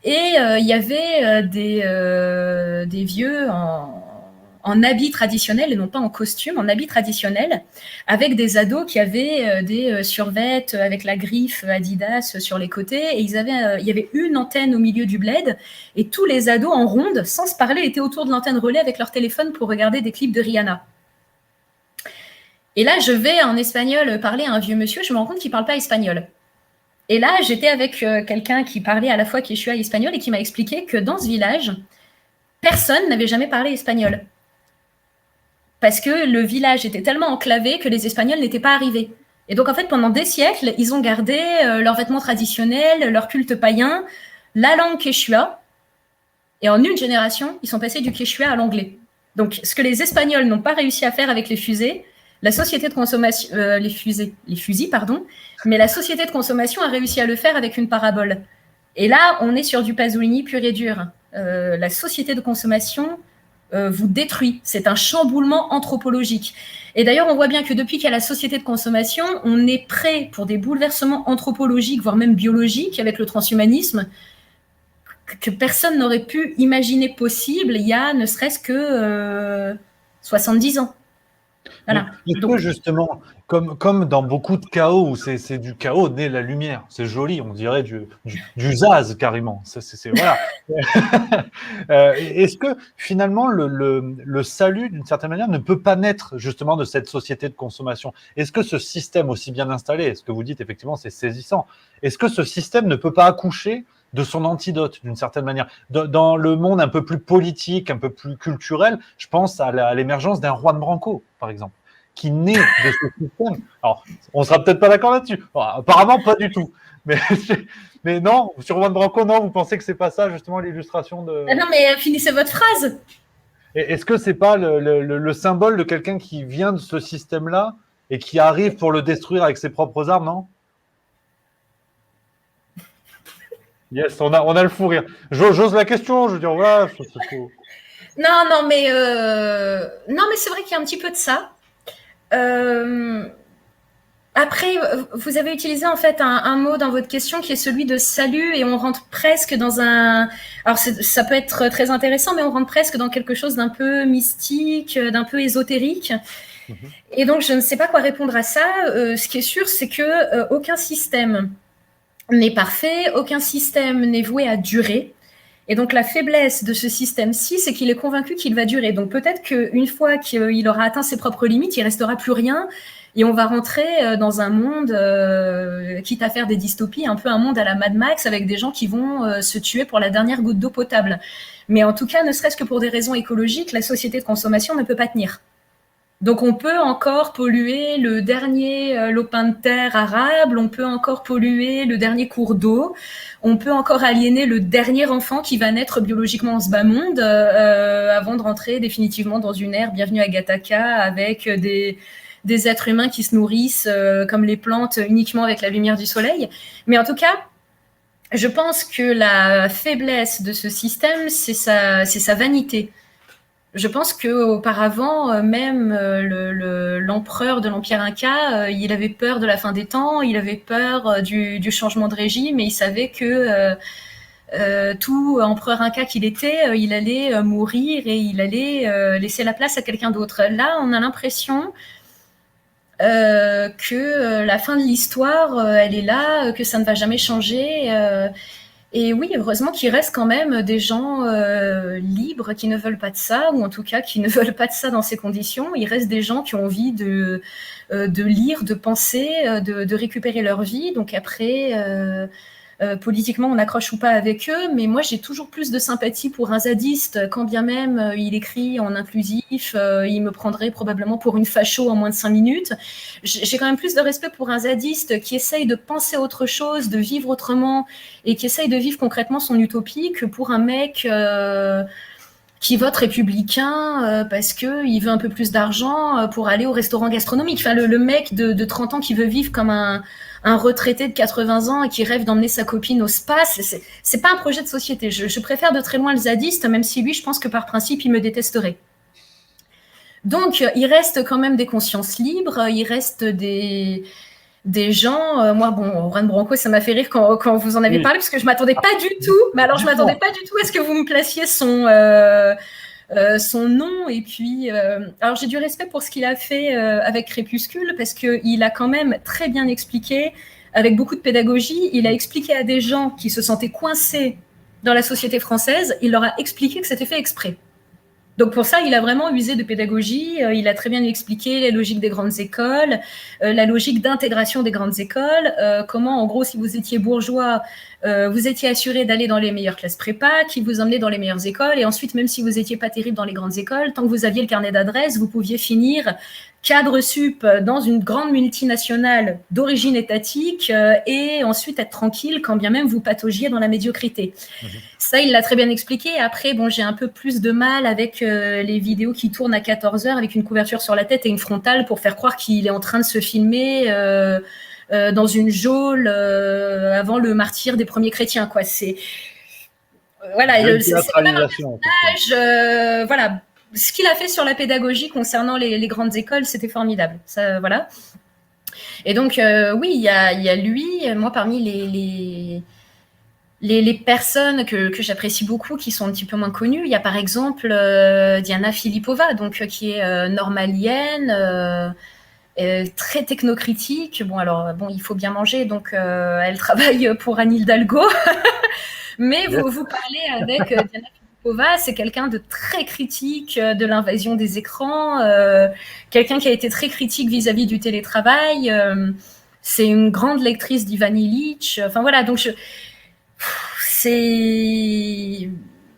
Et il y avait des vieux en habits traditionnels et non pas en costume, en habits traditionnels, avec des ados qui avaient des survêtements avec la griffe Adidas sur les côtés. Et il y avait une antenne au milieu du bled et tous les ados en ronde, sans se parler, étaient autour de l'antenne relais avec leur téléphone pour regarder des clips de Rihanna. Et là, je vais en espagnol parler à un vieux monsieur, je me rends compte qu'il ne parle pas espagnol. Et là, j'étais avec quelqu'un qui parlait à la fois quechua et espagnol et qui m'a expliqué que dans ce village, personne n'avait jamais parlé espagnol. Parce que le village était tellement enclavé que les Espagnols n'étaient pas arrivés. Et donc, en fait, pendant des siècles, ils ont gardé leurs vêtements traditionnels, leur culte païen, la langue quechua. Et en une génération, ils sont passés du quechua à l'anglais. Donc, ce que les Espagnols n'ont pas réussi à faire avec les fusées, la société de consommation, les fusils, pardon, mais la société de consommation a réussi à le faire avec une parabole. Et là, on est sur du Pasolini pur et dur. La société de consommation vous détruit. C'est un chamboulement anthropologique. Et d'ailleurs, on voit bien que depuis qu'il y a la société de consommation, on est prêt pour des bouleversements anthropologiques, voire même biologiques, avec le transhumanisme, que personne n'aurait pu imaginer possible il y a ne serait-ce que 70 ans. Voilà. Donc, justement, comme dans beaucoup de chaos où c'est du chaos né la lumière, c'est joli, on dirait du Zaz carrément. Voilà. Est-ce que finalement le salut, d'une certaine manière, ne peut pas naître justement de cette société de consommation? Est-ce que ce système aussi bien installé, ce que vous dites effectivement, c'est saisissant, est-ce que ce système ne peut pas accoucher de son antidote, d'une certaine manière? Dans le monde un peu plus politique, un peu plus culturel, je pense à l'émergence d'un Juan Branco, par exemple, qui naît de ce système. Alors, on ne sera peut-être pas d'accord là-dessus. Alors, apparemment, pas du tout. Mais non, sur Juan Branco, non, vous pensez que c'est pas ça, justement, l'illustration de... Ah non, mais finissez votre phrase. Est-ce que c'est pas le symbole de quelqu'un qui vient de ce système-là et qui arrive pour le détruire avec ses propres armes, non? Yes, on a le fou rire. J'ose la question, je veux dire, voilà. Non, mais c'est vrai qu'il y a un petit peu de ça. Après, vous avez utilisé en fait un mot dans votre question qui est celui de salut et on rentre presque dans un... Alors ça peut être très intéressant, mais on rentre presque dans quelque chose d'un peu mystique, d'un peu ésotérique. Mm-hmm. Et donc, je ne sais pas quoi répondre à ça. Ce qui est sûr, c'est que aucun système n'est parfait, aucun système n'est voué à durer. Et donc, la faiblesse de ce système-ci, c'est qu'il est convaincu qu'il va durer. Donc, peut-être qu'une fois qu'il aura atteint ses propres limites, il ne restera plus rien et on va rentrer dans un monde, quitte à faire des dystopies, un peu un monde à la Mad Max avec des gens qui vont se tuer pour la dernière goutte d'eau potable. Mais en tout cas, ne serait-ce que pour des raisons écologiques, la société de consommation ne peut pas tenir. Donc, on peut encore polluer le dernier lopin de terre arable, on peut encore polluer le dernier cours d'eau, on peut encore aliéner le dernier enfant qui va naître biologiquement en ce bas monde avant de rentrer définitivement dans une ère bienvenue à Gattaca avec des êtres humains qui se nourrissent comme les plantes uniquement avec la lumière du soleil. Mais en tout cas, je pense que la faiblesse de ce système, c'est sa vanité. Je pense qu'auparavant, même l'empereur de l'Empire Inca, il avait peur de la fin des temps, il avait peur du changement de régime et il savait que tout empereur Inca qu'il était, il allait mourir et il allait laisser la place à quelqu'un d'autre. Là, on a l'impression que la fin de l'histoire, elle est là, que ça ne va jamais changer. Et oui, heureusement qu'il reste quand même des gens libres qui ne veulent pas de ça, ou en tout cas qui ne veulent pas de ça dans ces conditions. Il reste des gens qui ont envie de lire, de penser, de récupérer leur vie. Donc après, politiquement, on accroche ou pas avec eux. Mais moi, j'ai toujours plus de sympathie pour un zadiste, quand bien même il écrit en inclusif. Il me prendrait probablement pour une facho en moins de 5 minutes. J'ai quand même plus de respect pour un zadiste qui essaye de penser autre chose, de vivre autrement et qui essaye de vivre concrètement son utopie que pour un mec qui vote républicain parce qu'il veut un peu plus d'argent pour aller au restaurant gastronomique. Enfin, le mec de 30 ans qui veut vivre comme un retraité de 80 ans et qui rêve d'emmener sa copine au spa, c'est pas un projet de société. Je préfère de très loin le zadiste, même si lui, je pense que par principe, il me détesterait. Donc, il reste quand même des consciences libres, il reste des gens, moi, bon, Juan Branco, ça m'a fait rire quand vous en avez parlé, parce que je m'attendais pas du tout, mais alors je m'attendais pas du tout à ce que vous me placiez son nom, et puis, alors j'ai du respect pour ce qu'il a fait avec Crépuscule, parce qu'il a quand même très bien expliqué, avec beaucoup de pédagogie, il a expliqué à des gens qui se sentaient coincés dans la société française, il leur a expliqué que c'était fait exprès. Donc pour ça, il a vraiment usé de pédagogie, il a très bien expliqué la logique des grandes écoles, la logique d'intégration des grandes écoles, comment en gros si vous étiez bourgeois, vous étiez assuré d'aller dans les meilleures classes prépa, qui vous emmenait dans les meilleures écoles, et ensuite même si vous n'étiez pas terrible dans les grandes écoles, tant que vous aviez le carnet d'adresse, vous pouviez finir cadre sup dans une grande multinationale d'origine étatique et ensuite être tranquille quand bien même vous pataugiez dans la médiocrité. Ça, il l'a très bien expliqué. Après, bon, j'ai un peu plus de mal avec les vidéos qui tournent à 14h avec une couverture sur la tête et une frontale pour faire croire qu'il est en train de se filmer dans une geôle avant le martyre des premiers chrétiens, quoi. C'est voilà, c'est quand même un personnage, voilà. Ce qu'il a fait sur la pédagogie concernant les grandes écoles, c'était formidable. Ça, voilà. Et donc, oui, il y a lui. Moi, parmi les personnes que j'apprécie beaucoup, qui sont un petit peu moins connues, il y a par exemple Diana Filipova, donc qui est normalienne, très technocritique. Bon, alors, bon, il faut bien manger, donc elle travaille pour Anne Hidalgo. Mais vous parlez avec Diana Filipova, c'est quelqu'un de très critique de l'invasion des écrans, quelqu'un qui a été très critique vis-à-vis du télétravail. C'est une grande lectrice d'Ivan Illich. Enfin voilà, donc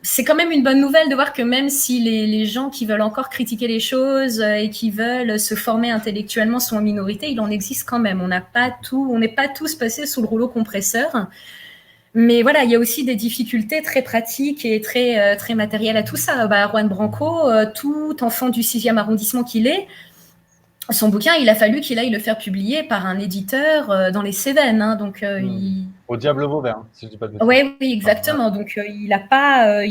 c'est quand même une bonne nouvelle de voir que même si les gens qui veulent encore critiquer les choses et qui veulent se former intellectuellement sont en minorité, il en existe quand même. On n'est pas tous passés sous le rouleau compresseur. Mais voilà, il y a aussi des difficultés très pratiques et très, très matérielles à tout ça. Juan Branco, tout enfant du 6e arrondissement qu'il est, son bouquin, il a fallu qu'il aille le faire publier par un éditeur dans les Cévennes. Hein, donc, Au Diable Vauvert, si je dis pas de bêtises. Oui, exactement. Donc, il n'a pas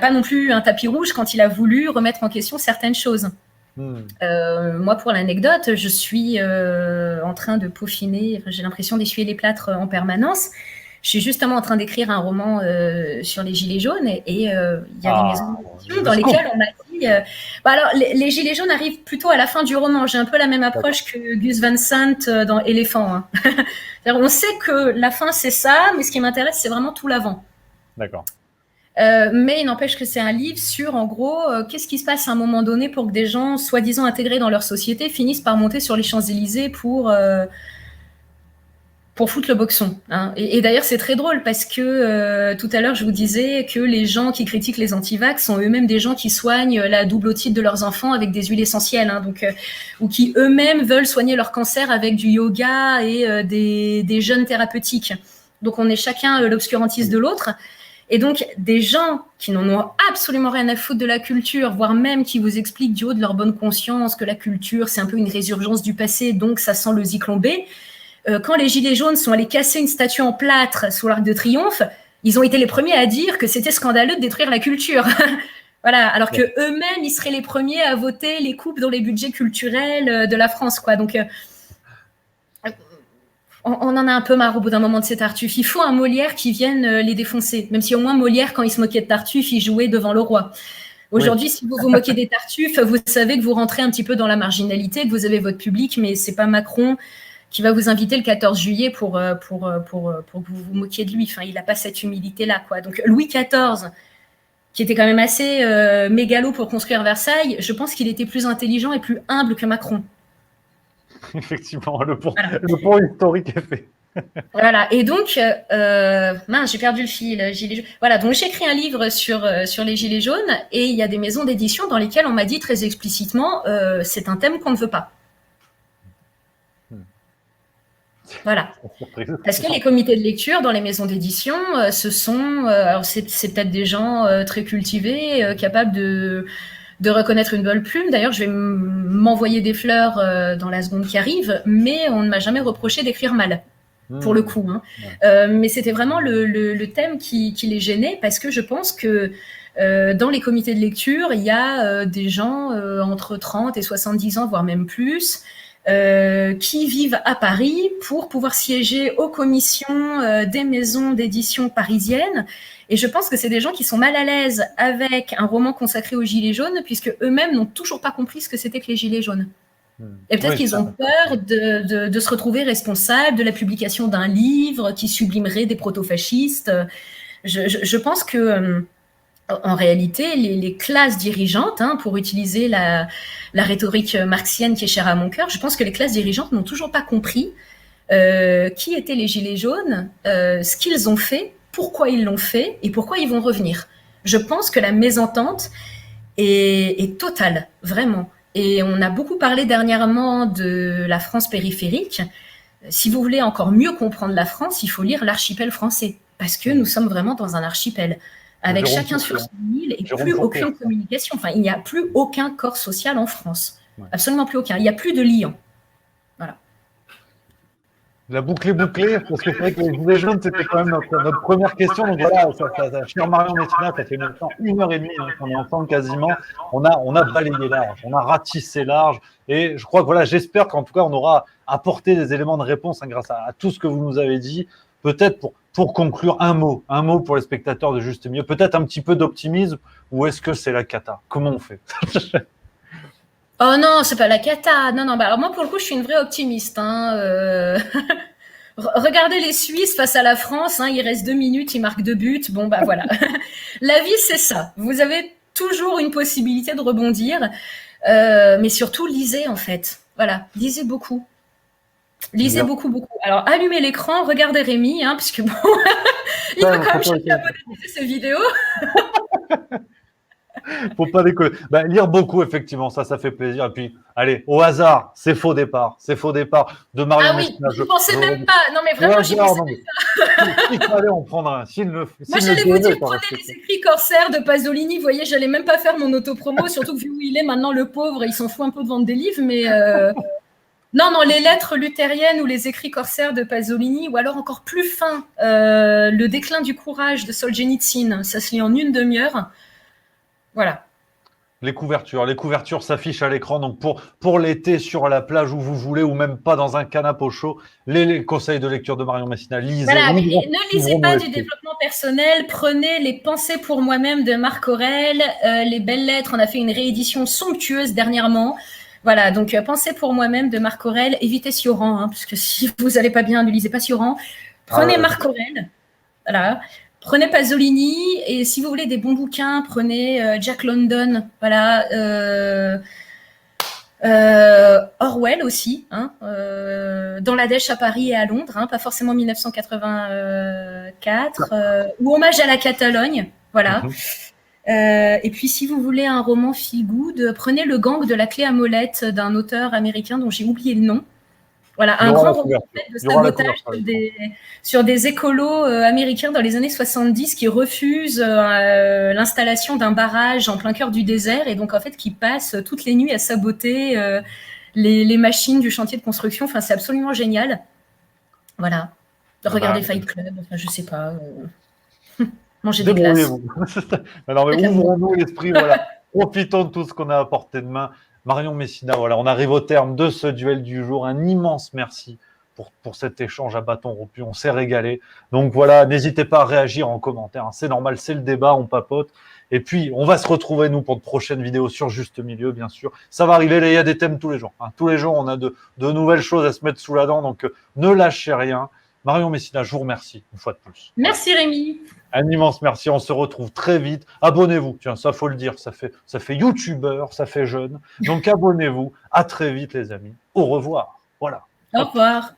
non plus un tapis rouge quand il a voulu remettre en question certaines choses. Moi, pour l'anecdote, je suis en train de peaufiner, j'ai l'impression d'essuyer les plâtres en permanence. Je suis justement en train d'écrire un roman sur les Gilets jaunes et il y a des maisons d'édition dans lesquelles on m'a dit... alors, les Gilets jaunes arrivent plutôt à la fin du roman. J'ai un peu la même approche que Gus Van Sant dans Éléphant. Hein. On sait que la fin, c'est ça, mais ce qui m'intéresse, c'est vraiment tout l'avant. D'accord. Mais il n'empêche que c'est un livre sur, en gros, qu'est-ce qui se passe à un moment donné pour que des gens, soi-disant intégrés dans leur société, finissent par monter sur les Champs-Élysées pour foutre le boxon. Hein. Et d'ailleurs, c'est très drôle parce que tout à l'heure, je vous disais que les gens qui critiquent les antivax sont eux-mêmes des gens qui soignent la double otite de leurs enfants avec des huiles essentielles, hein, donc, ou qui eux-mêmes veulent soigner leur cancer avec du yoga et des jeûnes thérapeutiques. Donc, on est chacun l'obscurantiste de l'autre. Et donc, des gens qui n'en ont absolument rien à foutre de la culture, voire même qui vous expliquent du haut de leur bonne conscience que la culture, c'est un peu une résurgence du passé, donc ça sent le Zyklon B. Quand les Gilets jaunes sont allés casser une statue en plâtre sous l'Arc de Triomphe, ils ont été les premiers à dire que c'était scandaleux de détruire la culture. Voilà, alors que eux-mêmes, ils seraient les premiers à voter les coupes dans les budgets culturels de la France, quoi. Donc, on en a un peu marre au bout d'un moment de ces Tartuffes. Il faut un Molière qui vienne les défoncer. Même si au moins Molière, quand il se moquait de Tartuffe, il jouait devant le roi. Aujourd'hui, si vous vous moquez des Tartuffes, vous savez que vous rentrez un petit peu dans la marginalité, que vous avez votre public, mais c'est pas Macron qui va vous inviter le 14 juillet pour que vous vous moquiez de lui. Enfin, il n'a pas cette humilité-là, quoi. Donc, Louis XIV, qui était quand même assez mégalo pour construire Versailles, je pense qu'il était plus intelligent et plus humble que Macron. Effectivement, le pont historique est fait. Voilà, et donc, mince, j'ai perdu le fil, Gilets jaunes. Voilà, donc j'ai écrit un livre sur les Gilets jaunes, et il y a des maisons d'édition dans lesquelles on m'a dit très explicitement, c'est un thème qu'on ne veut pas. Voilà. Parce que les comités de lecture dans les maisons d'édition, ce sont, alors c'est peut-être des gens très cultivés, capables de reconnaître une bonne plume. D'ailleurs, je vais m'envoyer des fleurs dans la seconde qui arrive, mais on ne m'a jamais reproché d'écrire mal, pour le coup. Hein. Ouais. Mais c'était vraiment le thème qui les gênait, parce que je pense que dans les comités de lecture, il y a des gens entre 30 et 70 ans, voire même plus, qui vivent à Paris pour pouvoir siéger aux commissions des maisons d'édition parisiennes. Et je pense que c'est des gens qui sont mal à l'aise avec un roman consacré aux Gilets jaunes, puisque eux-mêmes n'ont toujours pas compris ce que c'était que les Gilets jaunes. Et peut-être qu'ils ont peur de se retrouver responsables de la publication d'un livre qui sublimerait des proto-fascistes. Je pense que en réalité, les classes dirigeantes, hein, pour utiliser la rhétorique marxienne qui est chère à mon cœur, je pense que les classes dirigeantes n'ont toujours pas compris qui étaient les Gilets jaunes, ce qu'ils ont fait, pourquoi ils l'ont fait et pourquoi ils vont revenir. Je pense que la mésentente est totale, vraiment. Et on a beaucoup parlé dernièrement de la France périphérique. Si vous voulez encore mieux comprendre la France, il faut lire l'archipel français, parce que nous sommes vraiment dans un archipel, avec chacun sur son île et plus aucune communication. Enfin, il n'y a plus aucun corps social en France. Ouais. Absolument plus aucun. Il n'y a plus de liant. Voilà. La boucle est bouclée, parce que c'est vrai que les Gilets jaunes, c'était quand même notre première question. Donc voilà, cher Marion Messina, ça fait maintenant 1h30 qu'on est ensemble quasiment. On a balayé large, on a ratissé large. Et je crois que voilà, j'espère qu'en tout cas, on aura apporté des éléments de réponse grâce à tout ce que vous nous avez dit. Peut-être pour conclure, un mot pour les spectateurs de Juste Milieu. Peut-être un petit peu d'optimisme, ou est-ce que c'est la cata? Comment on fait? Oh non, c'est pas la cata. Non. Bah alors moi, pour le coup, je suis une vraie optimiste. Hein. Regardez les Suisses face à la France. Hein, il reste 2 minutes, ils marquent 2 buts. Bon, bah voilà. La vie, c'est ça. Vous avez toujours une possibilité de rebondir. Mais surtout, lisez, en fait. Voilà, lisez beaucoup. Lisez beaucoup. Alors, allumez l'écran, regardez Rémi, hein, puisque bon, il faut quand même chercher à monétiser ces vidéos. Faut pas déconner. Bah, lire beaucoup, effectivement, ça fait plaisir. Et puis, allez, au hasard, c'est faux départ de Marion. Ah oui, je ne pensais même pas. Non, mais vraiment, je pensais même pas. Il fallait en prendre un. Moi, j'allais vous dire, prenez les écrits corsaires de Pasolini. Vous voyez, j'allais même pas faire mon autopromo, surtout que vu où il est maintenant, le pauvre, il s'en fout un peu de vendre des livres, mais non, les lettres luthériennes ou les écrits corsaires de Pasolini, ou alors encore plus fin, le déclin du courage de Solzhenitsyn, ça se lit en 1 demi-heure. Voilà. Les couvertures s'affichent à l'écran. Donc pour l'été sur la plage où vous voulez, ou même pas dans un canapé au chaud, les conseils de lecture de Marion Messina, lisez. Voilà, ne lisez pas du développement personnel. Prenez les Pensées pour moi-même de Marc Aurèle, les Belles Lettres. On a fait une réédition somptueuse dernièrement. Voilà, donc Pensées pour moi-même de Marc Aurèle. Évitez Sioran, hein, parce que si vous n'allez pas bien, ne lisez pas Sioran. Prenez Marc Aurèle. Voilà. Prenez Pasolini, et si vous voulez des bons bouquins, prenez Jack London, voilà, Orwell aussi, hein, Dans la Dèche à Paris et à Londres, hein, pas forcément 1984, ou Hommage à la Catalogne, voilà. Et puis si vous voulez un roman feel good, prenez Le Gang de la clé à molette d'un auteur américain dont j'ai oublié le nom. Voilà, un grand roman de sabotage sur des écolos américains dans les années 70 qui refusent l'installation d'un barrage en plein cœur du désert, et donc en fait qui passent toutes les nuits à saboter les machines du chantier de construction. Enfin, c'est absolument génial. Voilà. Regardez Fight Club, enfin, je sais pas. Manger des glaces. Alors, mais ouvrons-nous l'esprit, voilà. Profitons de tout ce qu'on a à portée de main. Marion Messina, voilà, on arrive au terme de ce duel du jour. Un immense merci pour cet échange à bâton rompu. On s'est régalé. Donc voilà, n'hésitez pas à réagir en commentaire. C'est normal, c'est le débat, on papote. Et puis, on va se retrouver, nous, pour de prochaines vidéos sur Juste Milieu, bien sûr. Ça va arriver, il y a des thèmes tous les jours. Hein. Tous les jours, on a de nouvelles choses à se mettre sous la dent. Donc, ne lâchez rien. Marion Messina, je vous remercie une fois de plus. Merci Rémi. Un immense merci, on se retrouve très vite. Abonnez-vous, tiens, ça faut le dire, ça fait youtubeur, ça fait jeune. Donc abonnez-vous, à très vite les amis. Au revoir. Voilà. Au revoir.